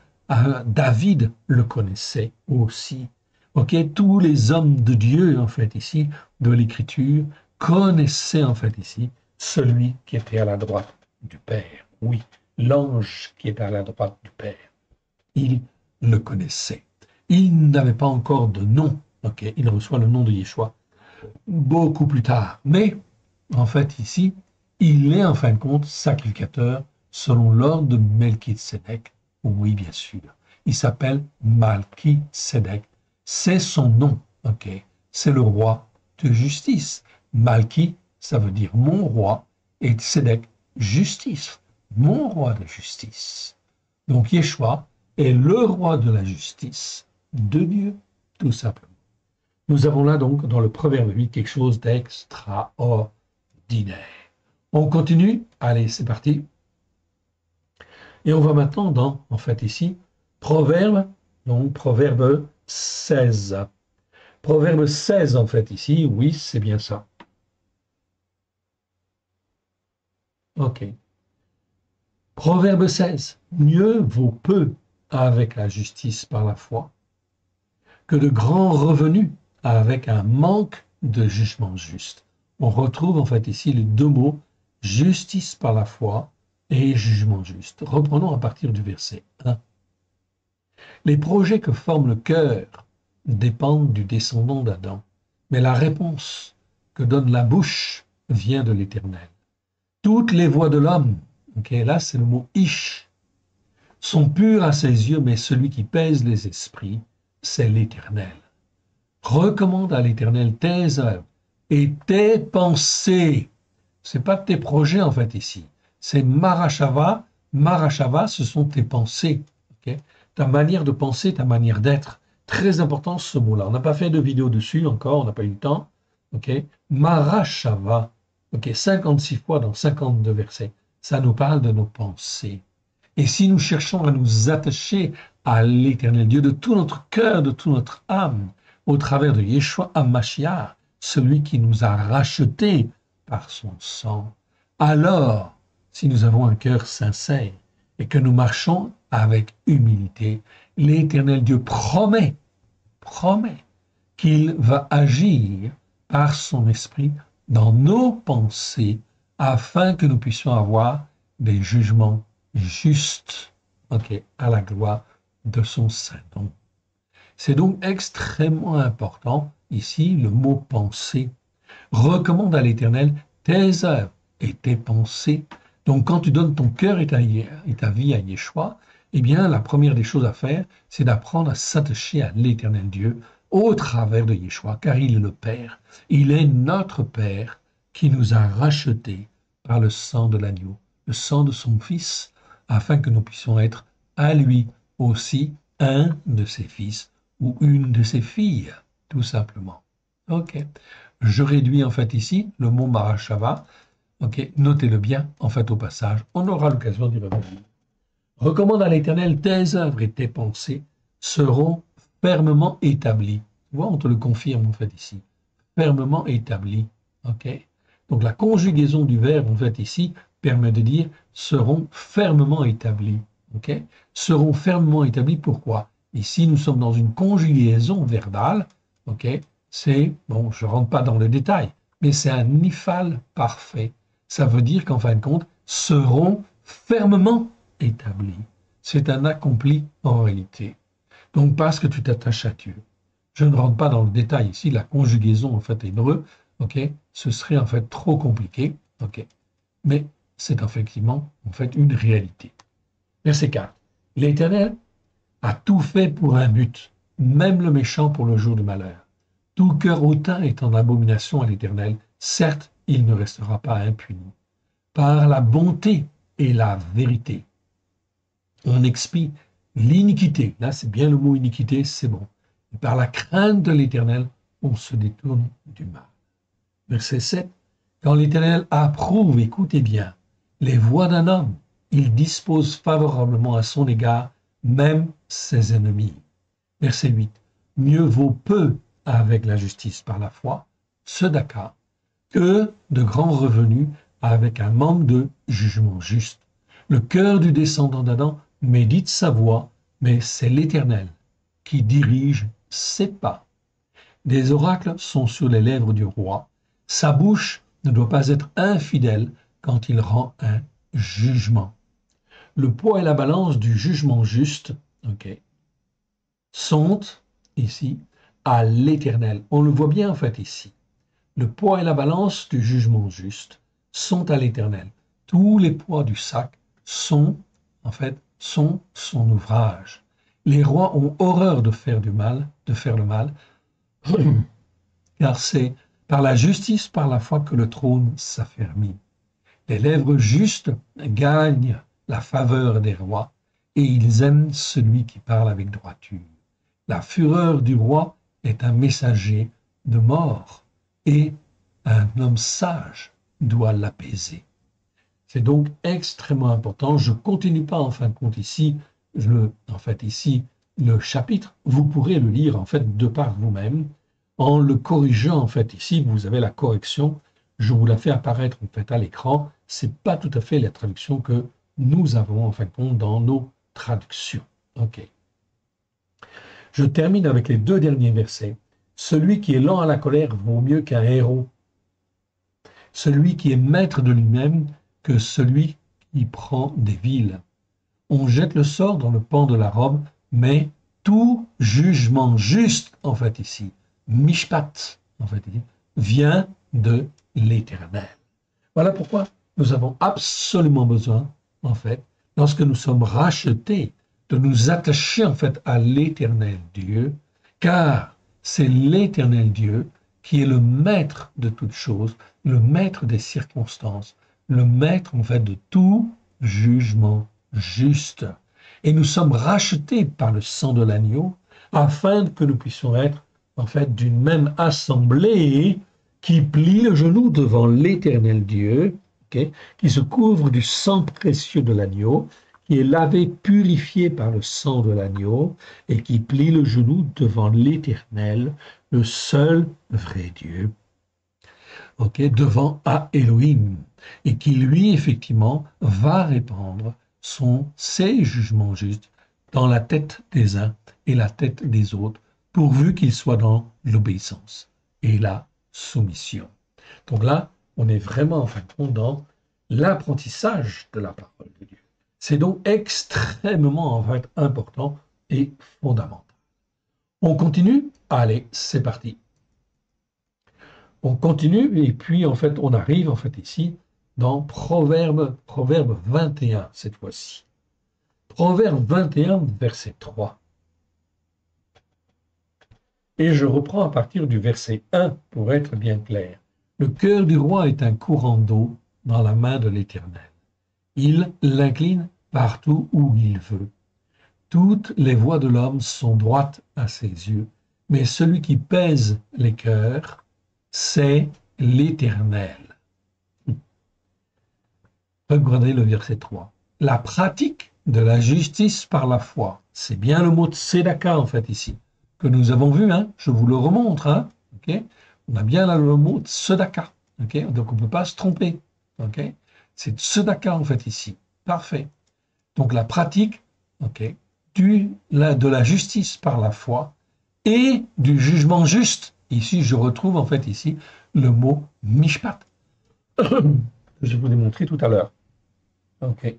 David le connaissait aussi. Ok, tous les hommes de Dieu, en fait, ici, de l'Écriture, connaissaient, en fait, ici, celui qui était à la droite du Père. Oui, l'ange qui était à la droite du Père. Il le connaissait. Il n'avait pas encore de nom. Ok, il reçoit le nom de Yeshua beaucoup plus tard. Mais, en fait, ici, il est, en fin de compte, sacrificateur selon l'ordre de Melchisedec. Oui, bien sûr. Il s'appelle Malki-Sédek. C'est son nom, ok? C'est le roi de justice. Malki, ça veut dire mon roi, et Sédek, justice, mon roi de justice. Donc Yeshua est le roi de la justice de Dieu, tout simplement. Nous avons là donc dans le Proverbe 8 quelque chose d'extraordinaire. On continue, allez, c'est parti. Et on va maintenant dans, en fait ici, Proverbe, donc Proverbe 16. Proverbe 16, en fait, ici, oui, c'est bien ça. Ok. Proverbe 16. Mieux vaut peu avec la justice par la foi que de grands revenus avec un manque de jugement juste. On retrouve en fait ici les deux mots, justice par la foi et jugement juste. Reprenons à partir du verset 1. Les projets que forme le cœur dépendent du descendant d'Adam, mais la réponse que donne la bouche vient de l'Éternel. Toutes les voies de l'homme, okay, là c'est le mot ish, sont pures à ses yeux, mais celui qui pèse les esprits, c'est l'Éternel. Recommande à l'Éternel tes œuvres et tes pensées. C'est pas tes projets en fait ici, c'est Marachava. Marachava, ce sont tes pensées. Okay, ta manière de penser, ta manière d'être. Très important ce mot-là. On n'a pas fait de vidéo dessus encore, on n'a pas eu le temps. Okay, Marachava. Ok, 56 fois dans 52 versets. Ça nous parle de nos pensées. Et si nous cherchons à nous attacher à l'Éternel Dieu de tout notre cœur, de toute notre âme, au travers de Yeshua HaMashiach, celui qui nous a rachetés par son sang, alors, si nous avons un cœur sincère et que nous marchons avec humilité, l'Éternel Dieu promet qu'il va agir par son esprit dans nos pensées afin que nous puissions avoir des jugements justes, okay, à la gloire de son saint nom. C'est donc extrêmement important, ici, le mot penser. Recommande à l'Éternel tes œuvres et tes pensées. Donc, quand tu donnes ton cœur et ta vie à Yeshua, eh bien, la première des choses à faire, c'est d'apprendre à s'attacher à l'Éternel Dieu au travers de Yeshua, car il est le Père. Il est notre Père qui nous a rachetés par le sang de l'agneau, le sang de son Fils, afin que nous puissions être à lui aussi un de ses fils ou une de ses filles, tout simplement. Ok. Je réduis en fait ici le mot Marachava. Ok. Notez-le bien en fait au passage. On aura l'occasion d'y revenir. Recommande à l'Éternel tes œuvres et tes pensées seront fermement établies. Tu vois, on te le confirme en fait ici. Fermement établies. Ok. Donc la conjugaison du verbe en fait ici permet de dire seront fermement établies. Ok. Seront fermement établies. Pourquoi? Ici, nous sommes dans une conjugaison verbale, ok, c'est, bon, je ne rentre pas dans le détail, mais c'est un nifal parfait. Ça veut dire qu'en fin de compte, seront fermement établis. C'est un accompli en réalité. Donc, parce que tu t'attaches à Dieu. Je ne rentre pas dans le détail ici, la conjugaison en fait hébreu, ok, ce serait en fait trop compliqué, ok, mais c'est effectivement en fait une réalité. Verset 4. L'Éternel a tout fait pour un but, même le méchant pour le jour du malheur. Tout cœur hautain est en abomination à l'Éternel, certes, il ne restera pas impuni. Par la bonté et la vérité, on expie l'iniquité. Là, c'est bien le mot iniquité, c'est bon. Et par la crainte de l'Éternel, on se détourne du mal. Verset 7. Quand l'Éternel approuve, écoutez bien, les voies d'un homme, il dispose favorablement à son égard, même ses ennemis. Verset 8. Mieux vaut peu avec la justice par la foi, tzedaka, que de grands revenus avec un manque de jugement juste. Le cœur du descendant d'Adam médite sa voie, mais c'est l'Éternel qui dirige ses pas. Des oracles sont sur les lèvres du roi. Sa bouche ne doit pas être infidèle quand il rend un jugement. Le poids et la balance du jugement juste, ok, sont ici à l'Éternel. On le voit bien en fait ici. Le poids et la balance du jugement juste sont à l'Éternel. Tous les poids du sac sont son ouvrage. Les rois ont horreur de faire du mal, de faire le mal, car c'est par la justice, par la foi que le trône s'affermit. Les lèvres justes gagnent la faveur des rois, et ils aiment celui qui parle avec droiture. La fureur du roi est un messager de mort, et un homme sage doit l'apaiser. C'est donc extrêmement important. Je ne continue pas en fin de compte ici, le chapitre. Vous pourrez le lire en fait de par vous-même. En le corrigeant en fait ici, vous avez la correction. Je vous la fais apparaître en fait à l'écran. C'est pas tout à fait la traduction que nous avons en fin de compte dans nos traductions. Ok. Je termine avec les deux derniers versets. Celui qui est lent à la colère vaut mieux qu'un héros. Celui qui est maître de lui-même que celui qui prend des villes. On jette le sort dans le pan de la robe, mais tout jugement juste, en fait ici, mishpat, en fait, vient de l'Éternel. Voilà pourquoi nous avons absolument besoin, en fait, lorsque nous sommes rachetés, de nous attacher, en fait, à l'Éternel Dieu, car c'est l'Éternel Dieu qui est le maître de toutes choses, le maître des circonstances, le maître, en fait, de tout jugement juste. Et nous sommes rachetés par le sang de l'agneau afin que nous puissions être, en fait, d'une même assemblée qui plie le genou devant l'Éternel Dieu, okay, qui se couvre du sang précieux de l'agneau, qui est lavé, purifié par le sang de l'agneau, et qui plie le genou devant l'Éternel, le seul vrai Dieu, okay, devant à Elohim, et qui lui, effectivement, va répandre ses jugements justes dans la tête des uns et la tête des autres, pourvu qu'ils soient dans l'obéissance et la soumission. Donc là, on est vraiment en fin de compte dans l'apprentissage de la parole de Dieu. C'est donc extrêmement en fait important et fondamental. On continue? Allez, c'est parti. On continue et puis en fait on arrive en fait ici dans Proverbe 21 cette fois-ci. Proverbe 21 verset 3. Et je reprends à partir du verset 1 pour être bien clair. Le cœur du roi est un courant d'eau dans la main de l'Éternel. Il l'incline partout où il veut. Toutes les voies de l'homme sont droites à ses yeux, mais celui qui pèse les cœurs, c'est l'Éternel. Regardez le verset 3. La pratique de la justice par la foi, c'est bien le mot de tzedaka en fait ici, que nous avons vu, hein, je vous le remontre, hein, okay. On a bien là le mot de tzedaka, okay, donc on ne peut pas se tromper, okay. C'est tzedaka en fait ici, parfait. Donc la pratique, okay, de la justice par la foi et du jugement juste Ici, je retrouve en fait ici le mot mishpat. Je vous l'ai montré tout à l'heure. Ok.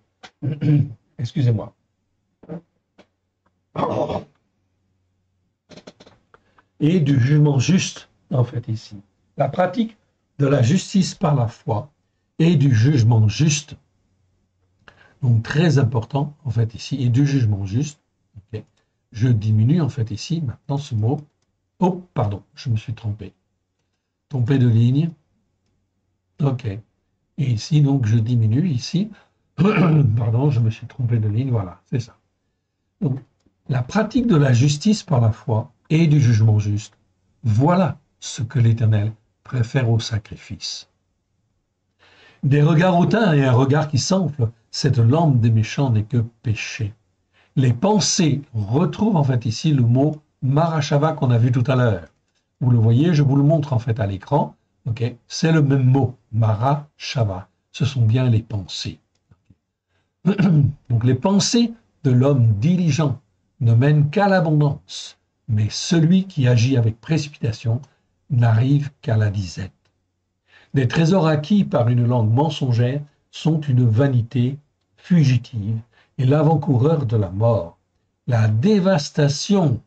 Excusez-moi. Et du jugement juste, en fait, ici. La pratique de la justice par la foi et du jugement juste. Donc, très important, en fait, ici, et du jugement juste. Okay. Je diminue, en fait, ici, maintenant, ce mot. Oh, pardon, je me suis trompé. Trompé de ligne. OK. Et ici, donc, je diminue, ici. Pardon, je me suis trompé de ligne, voilà, c'est ça. Donc, la pratique de la justice par la foi et du jugement juste, voilà ce que l'Éternel préfère au sacrifice. Des regards hautains et un regard qui s'enfle, cette lampe des méchants n'est que péché. Les pensées retrouvent en fait ici le mot marachava qu'on a vu tout à l'heure. Vous le voyez, je vous le montre en fait à l'écran. Okay, c'est le même mot, marachava. Ce sont bien les pensées. Donc les pensées de l'homme diligent ne mènent qu'à l'abondance, mais celui qui agit avec précipitation n'arrive qu'à la disette. Des trésors acquis par une langue mensongère sont une vanité fugitive et l'avant-coureur de la mort. La dévastation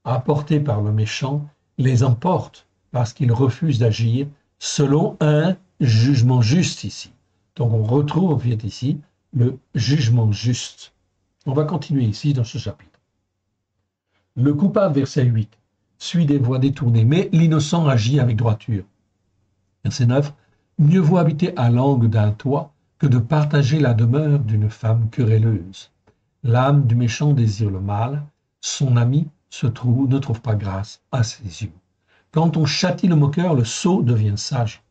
apportée par le méchant les emporte parce qu'il refuse d'agir selon un jugement juste ici. Donc on retrouve en fait ici le jugement juste. On va continuer ici dans ce chapitre. Le coupable, verset 8, suit des voies détournées, mais l'innocent agit avec droiture. Verset 9, mieux vaut habiter à l'angle d'un toit que de partager la demeure d'une femme querelleuse. L'âme du méchant désire le mal, son ami ne trouve pas grâce à ses yeux. Quand on châtie le moqueur, le sot devient sage.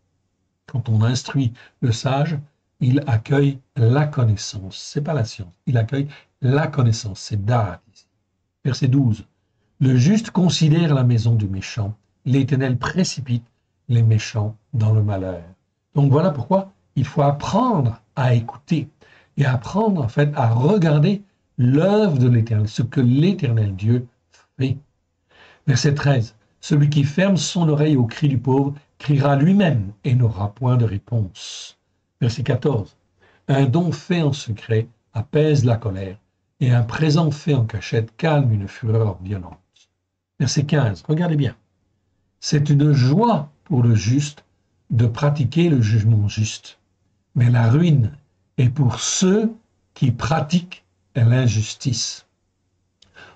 Quand on instruit le sage, il accueille la connaissance. C'est pas la science. Il accueille la connaissance. C'est Da'at ici. Verset 12. Le juste considère la maison du méchant. L'Éternel précipite les méchants dans le malheur. Donc voilà pourquoi il faut apprendre à écouter et apprendre en fait à regarder l'œuvre de l'Éternel, ce que l'Éternel Dieu fait. Verset 13. Celui qui ferme son oreille au cri du pauvre criera lui-même et n'aura point de réponse. Verset 14. Un don fait en secret apaise la colère, et un présent fait en cachette calme une fureur violente. Verset 15. Regardez bien. C'est une joie pour le juste de pratiquer le jugement juste, mais la ruine est pour ceux qui pratiquent l'injustice.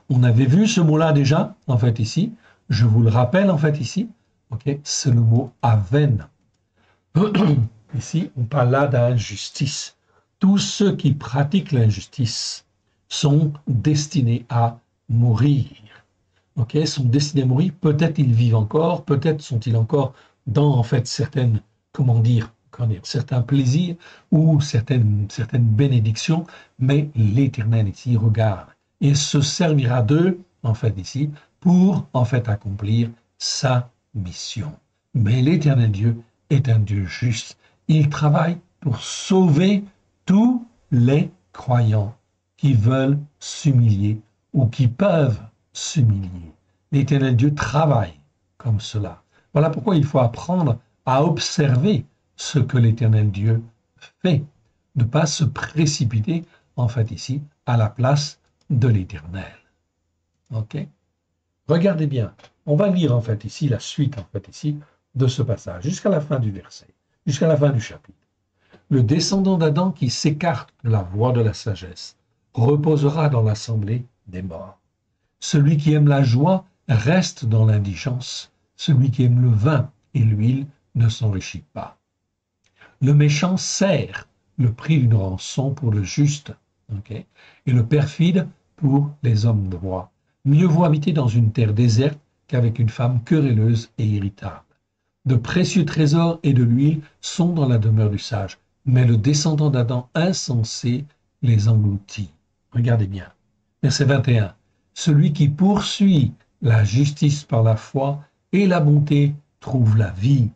On avait vu ce mot-là déjà, en fait, ici. Je vous le rappelle, en fait, ici. Okay, c'est le mot aven. Ici, on parle là d'injustice. Tous ceux qui pratiquent l'injustice sont destinés à mourir. Okay, sont destinés à mourir. Peut-être ils vivent encore, peut-être sont-ils encore dans, en fait, certaines, certains plaisirs ou certaines bénédictions, mais l'Éternel ici regarde et se servira d'eux, en fait, ici, pour, en fait, accomplir sa mission. Mais l'Éternel Dieu est un Dieu juste. Il travaille pour sauver tous les croyants qui veulent s'humilier ou qui peuvent s'humilier. L'Éternel Dieu travaille comme cela. Voilà pourquoi il faut apprendre à observer ce que l'Éternel Dieu fait. Ne pas se précipiter, en fait, ici, à la place de l'Éternel. OK? Regardez bien. On va lire, en fait, ici, la suite, en fait, ici, de ce passage, jusqu'à la fin du verset, jusqu'à la fin du chapitre. Le descendant d'Adam qui s'écarte de la voie de la sagesse reposera dans l'assemblée des morts. Celui qui aime la joie reste dans l'indigence. Celui qui aime le vin et l'huile ne s'enrichit pas. Le méchant sert le prix d'une rançon pour le juste, okay, et le perfide pour les hommes droits. Mieux vaut habiter dans une terre déserte qu'avec une femme querelleuse et irritable. De précieux trésors et de l'huile sont dans la demeure du sage, mais le descendant d'Adam insensé les engloutit. Regardez bien. Verset 21. Celui qui poursuit la justice par la foi et la bonté trouve la vie,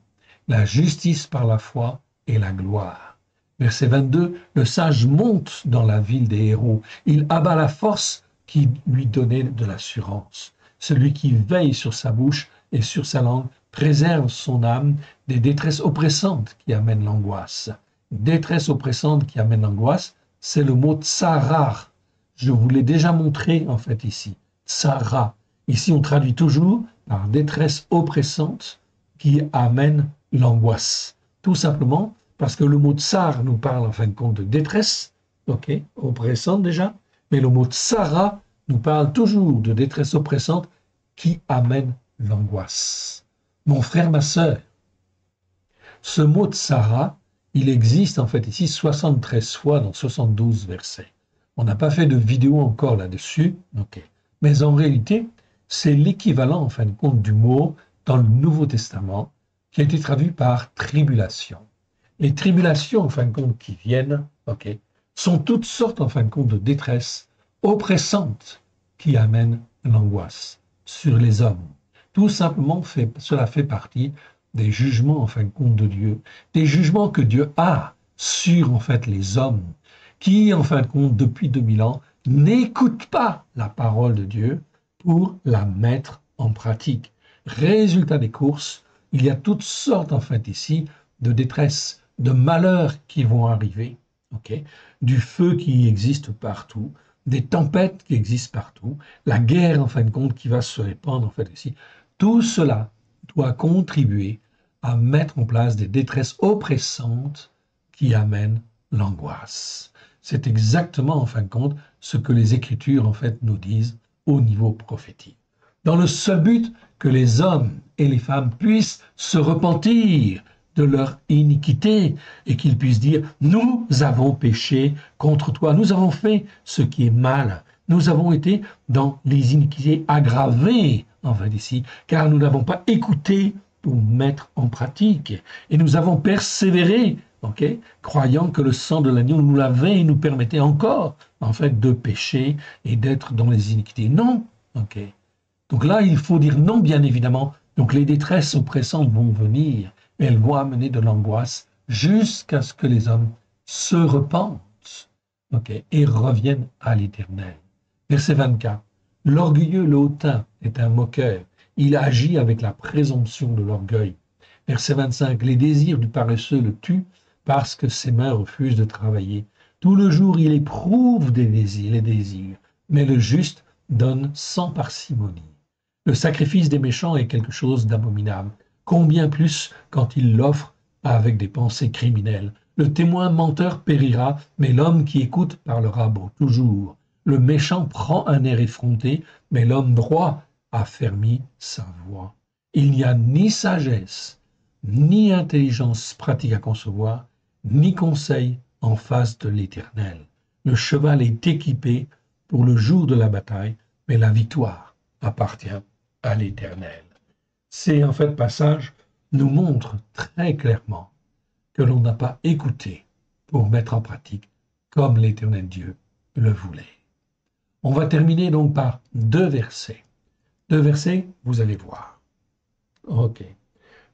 la justice par la foi et la gloire. Verset 22. Le sage monte dans la ville des héros. Il abat la force qui lui donnait de l'assurance. Celui qui veille sur sa bouche et sur sa langue, préserve son âme des détresses oppressantes qui amènent l'angoisse. Détresse oppressante qui amène l'angoisse, c'est le mot tsara. Je vous l'ai déjà montré en fait ici. Tsara. Ici, on traduit toujours par détresse oppressante qui amène l'angoisse. Tout simplement parce que le mot tsar nous parle en fin de compte de détresse, ok, oppressante déjà, mais le mot tsara nous parle toujours de détresse oppressante qui amène l'angoisse. Mon frère, ma sœur, ce mot tsara, il existe en fait ici 73 fois dans 72 versets. On n'a pas fait de vidéo encore là-dessus, ok. Mais en réalité, c'est l'équivalent en fin de compte du mot dans le Nouveau Testament qui a été traduit par tribulation. Les tribulations en fin de compte qui viennent, ok, sont toutes sortes en fin de compte de détresse oppressantes qui amènent l'angoisse sur les hommes. Tout simplement, cela fait partie des jugements en fin de compte de Dieu, des jugements que Dieu a sur en fait les hommes qui en fin de compte depuis 2000 ans n'écoutent pas la parole de Dieu pour la mettre en pratique. Résultat des courses, il y a toutes sortes en fait ici de détresse, de malheurs qui vont arriver, ok, du feu qui existe partout, des tempêtes qui existent partout, la guerre en fin de compte qui va se répandre en fait ici. Tout cela doit contribuer à mettre en place des détresses oppressantes qui amènent l'angoisse. C'est exactement en fin de compte ce que les Écritures en fait nous disent au niveau prophétique. Dans le seul but que les hommes et les femmes puissent se repentir de leur iniquité et qu'ils puissent dire « Nous avons péché contre toi, nous avons fait ce qui est mal, nous avons été dans les iniquités aggravées en fait ici, car nous n'avons pas écouté pour mettre en pratique et nous avons persévéré, ok, croyant que le sang de l'agneau nous lavait et nous permettait encore en fait de pécher et d'être dans les iniquités. Non, ok. Donc là, il faut dire non, bien évidemment. Donc les détresses oppressantes vont venir. Elles vont amener de l'angoisse jusqu'à ce que les hommes se repentent, okay, et reviennent à l'Éternel. Verset 24. L'orgueilleux, le hautain, est un moqueur. Il agit avec la présomption de l'orgueil. Verset 25. Les désirs du paresseux le tuent parce que ses mains refusent de travailler. Tout le jour, il éprouve les désirs, mais le juste donne sans parcimonie. Le sacrifice des méchants est quelque chose d'abominable. Combien plus quand il l'offre avec des pensées criminelles. Le témoin menteur périra, mais l'homme qui écoute parlera beau toujours. Le méchant prend un air effronté, mais l'homme droit affermit sa voix. Il n'y a ni sagesse, ni intelligence pratique à concevoir, ni conseil en face de l'Éternel. Le cheval est équipé pour le jour de la bataille, mais la victoire appartient à l'Éternel. Ces en fait passages nous montrent très clairement que l'on n'a pas écouté pour mettre en pratique comme l'Éternel Dieu le voulait. On va terminer donc par deux versets. Deux versets, vous allez voir. Ok.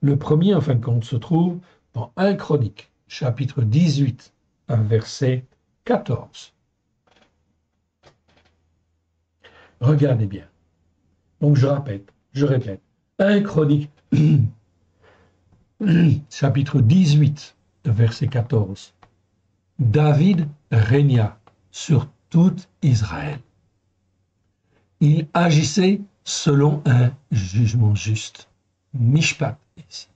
Le premier, en fin de compte, se trouve dans 1 Chronique, chapitre 18, verset 14. Regardez bien. Donc je répète. 1 Chronique, chapitre 18, verset 14. David régna sur tout Israël. Il agissait selon un jugement juste, mishpat ici,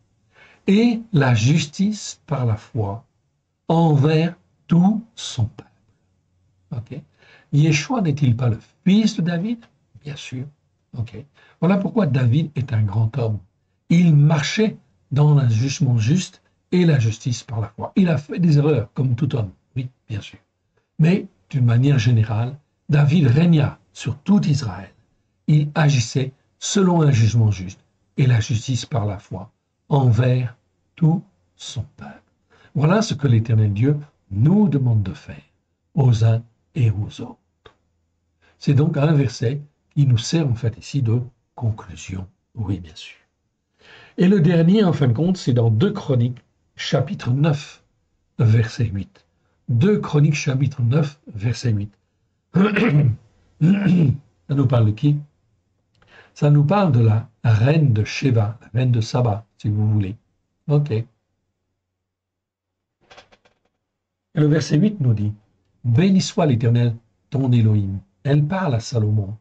et la justice par la foi envers tout son peuple. Okay. Yeshua n'est-il pas le fils de David? Bien sûr. Okay. Voilà pourquoi David est un grand homme. Il marchait dans un jugement juste et la justice par la foi. Il a fait des erreurs, comme tout homme, oui, bien sûr. Mais, d'une manière générale, David régna sur tout Israël. Il agissait selon un jugement juste et la justice par la foi envers tout son peuple. Voilà ce que l'Éternel Dieu nous demande de faire aux uns et aux autres. C'est donc un verset qui nous sert en fait ici de conclusion. Oui, bien sûr. Et le dernier, en fin de compte, c'est dans 2 Chroniques, chapitre 9, verset 8. 2 Chroniques, chapitre 9, verset 8. Ça nous parle de qui? Ça nous parle de la reine de Sheba, la reine de Saba, si vous voulez. Ok. Et le verset 8 nous dit, béni soit l'Éternel, ton Élohim. Elle parle à Salomon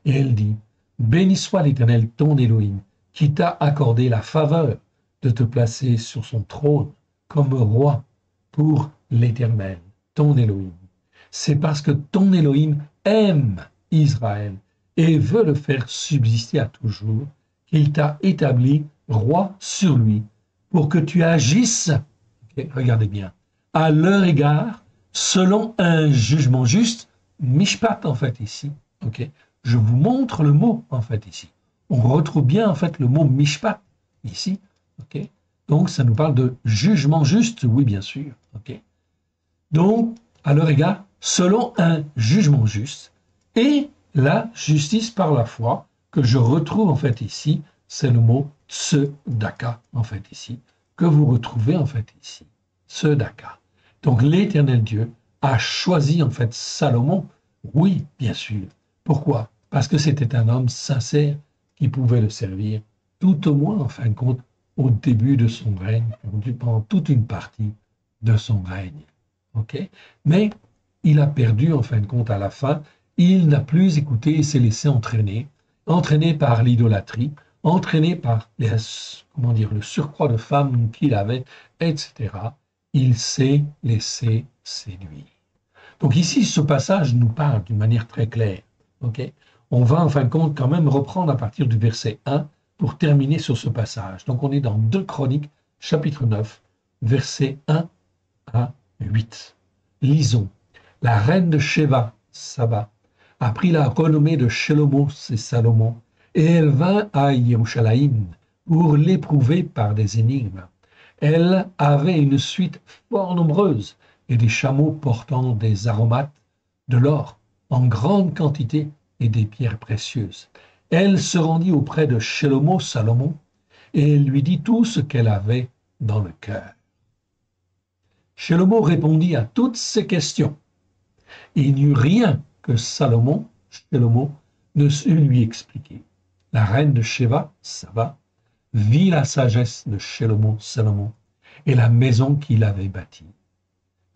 et elle dit, béni soit l'Éternel, ton Élohim, qui t'a accordé la faveur de te placer sur son trône comme roi pour l'Éternel, ton Élohim. C'est parce que ton Élohim aime Israël et veut le faire subsister à toujours qu'il t'a établi roi sur lui pour que tu agisses, okay, regardez bien, à leur égard selon un jugement juste, mishpat en fait ici. Okay. Je vous montre le mot en fait ici. On retrouve bien en fait le mot mishpat ici. Okay. Donc ça nous parle de jugement juste, oui bien sûr. Okay. Donc à leur égard, selon un jugement juste et la justice par la foi que je retrouve en fait ici, c'est le mot tzedaka en fait ici, que vous retrouvez en fait ici. Tzedaka. Donc l'Éternel Dieu a choisi en fait Salomon, oui bien sûr. Pourquoi? Parce que c'était un homme sincère qui pouvait le servir, tout au moins en fin de compte au début de son règne, pendant toute une partie de son règne. Okay? Mais il a perdu en fin de compte à la fin, il n'a plus écouté et s'est laissé entraîner, entraîné par l'idolâtrie, entraîné par le surcroît de femmes qu'il avait, etc. Il s'est laissé séduire. Donc ici, ce passage nous parle d'une manière très claire. Okay? On va en fin de compte quand même reprendre à partir du verset 1 pour terminer sur ce passage. Donc on est dans 2 Chroniques, chapitre 9, versets 1 à 8. Lisons. La reine de Sheba, Saba, a pris la renommée de Shlomo, c'est Salomon, et elle vint à Yerushalayim pour l'éprouver par des énigmes. Elle avait une suite fort nombreuse et des chameaux portant des aromates, de l'or en grande quantité et des pierres précieuses. Elle se rendit auprès de Shlomo, Salomon, et lui dit tout ce qu'elle avait dans le cœur. Shlomo répondit à toutes ces questions. Il n'y eut rien que Shlomo, ne sut lui expliquer. La reine de Sheba, Saba, vit la sagesse de Shlomo, Salomon, et la maison qu'il avait bâtie.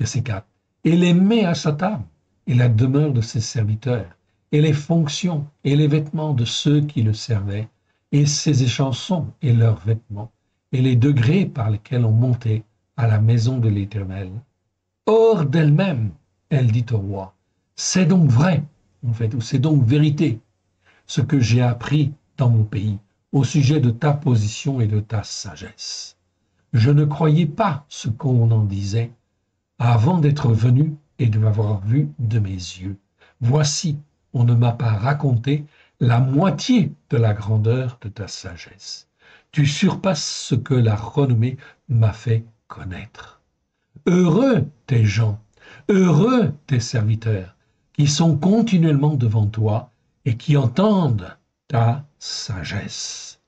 Verset 4. Et les mets à sa table, et la demeure de ses serviteurs, et les fonctions et les vêtements de ceux qui le servaient, et ses échansons et leurs vêtements, et les degrés par lesquels on montait à la maison de l'Éternel. Hors d'elle-même, elle dit au roi, c'est donc vrai, en fait, ou c'est donc vérité, ce que j'ai appris dans mon pays, au sujet de ta position et de ta sagesse. Je ne croyais pas ce qu'on en disait, avant d'être venu et de m'avoir vu de mes yeux. Voici, on ne m'a pas raconté la moitié de la grandeur de ta sagesse. Tu surpasses ce que la renommée m'a fait connaître. Heureux tes gens, heureux tes serviteurs, qui sont continuellement devant toi et qui entendent ta sagesse.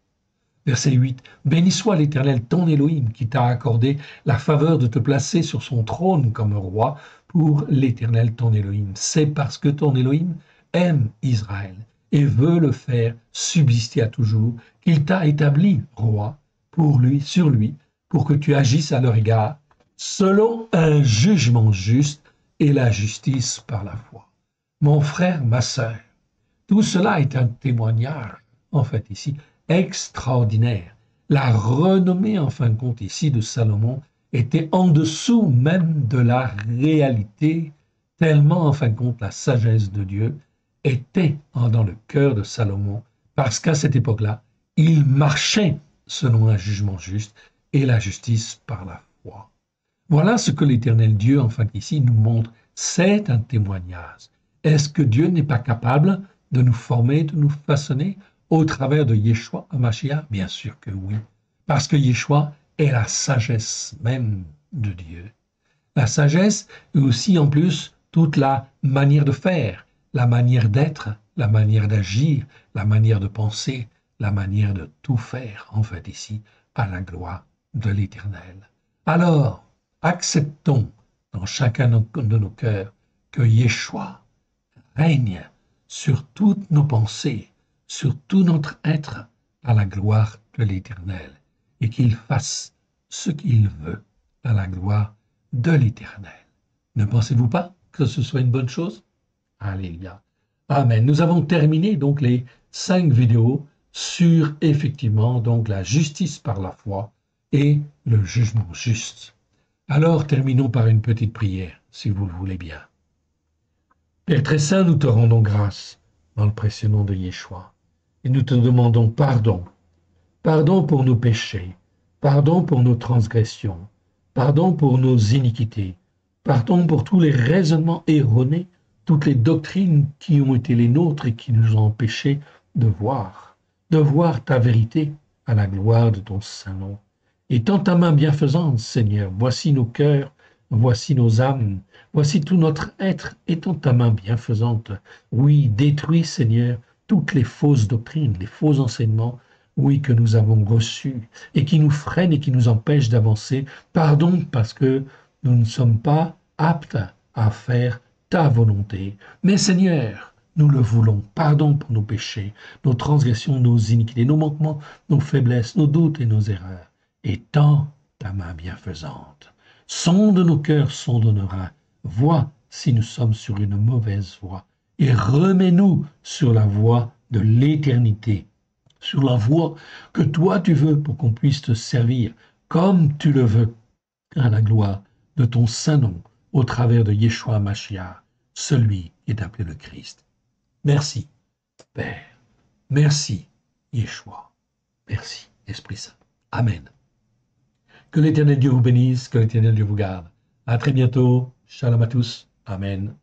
Verset 8. Béni soit l'Éternel, ton Élohim, qui t'a accordé la faveur de te placer sur son trône comme roi pour l'Éternel, ton Élohim. C'est parce que ton Élohim aime Israël et veut le faire subsister à toujours qu'il t'a établi roi pour lui, sur lui, pour que tu agisses à leur égard selon un jugement juste et la justice par la foi. Mon frère, ma sœur, tout cela est un témoignage, en fait ici, extraordinaire. La renommée, en fin de compte, ici de Salomon était en dessous même de la réalité, tellement, en fin de compte, la sagesse de Dieu était dans le cœur de Salomon, parce qu'à cette époque-là, il marchait selon un jugement juste et la justice par la foi. Voilà ce que l'Éternel Dieu, en fait ici, nous montre. C'est un témoignage. Est-ce que Dieu n'est pas capable de nous former, de nous façonner au travers de Yeshua HaMashiach? Bien sûr que oui, parce que Yeshua est la sagesse même de Dieu. La sagesse est aussi en plus toute la manière de faire, la manière d'être, la manière d'agir, la manière de penser, la manière de tout faire, en fait ici, à la gloire de l'Éternel. Alors, acceptons dans chacun de nos cœurs que Yeshua règne sur toutes nos pensées, sur tout notre être à la gloire de l'Éternel, et qu'il fasse ce qu'il veut à la gloire de l'Éternel. Ne pensez-vous pas que ce soit une bonne chose? Alléluia. Amen. Nous avons terminé donc les 5 vidéos sur effectivement donc la justice par la foi et le jugement juste. Alors terminons par une petite prière, si vous le voulez bien. Père très saint, nous te rendons grâce dans le précieux nom de Yeshua et nous te demandons pardon. Pardon pour nos péchés, pardon pour nos transgressions, pardon pour nos iniquités, pardon pour tous les raisonnements erronés, toutes les doctrines qui ont été les nôtres et qui nous ont empêchés de voir ta vérité à la gloire de ton saint nom. Et tends ta main bienfaisante, Seigneur, voici nos cœurs, voici nos âmes, voici tout notre être, et tends ta main bienfaisante. Oui, détruis, Seigneur, toutes les fausses doctrines, les faux enseignements, oui, que nous avons reçus et qui nous freinent et qui nous empêchent d'avancer. Pardon parce que nous ne sommes pas aptes à faire ta volonté. Mais Seigneur, nous le voulons. Pardon pour nos péchés, nos transgressions, nos iniquités, nos manquements, nos faiblesses, nos doutes et nos erreurs. Et tends ta main bienfaisante. Sonde nos cœurs, sonde nos reins. Vois si nous sommes sur une mauvaise voie. Et remets-nous sur la voie de l'éternité, sur la voie que toi tu veux pour qu'on puisse te servir comme tu le veux, à la gloire de ton saint nom, au travers de Yeshua Mashiach, celui qui est appelé le Christ. Merci, Père. Merci, Yeshua. Merci, Esprit Saint. Amen. Que l'Éternel Dieu vous bénisse, que l'Éternel Dieu vous garde. À très bientôt. Shalom à tous. Amen.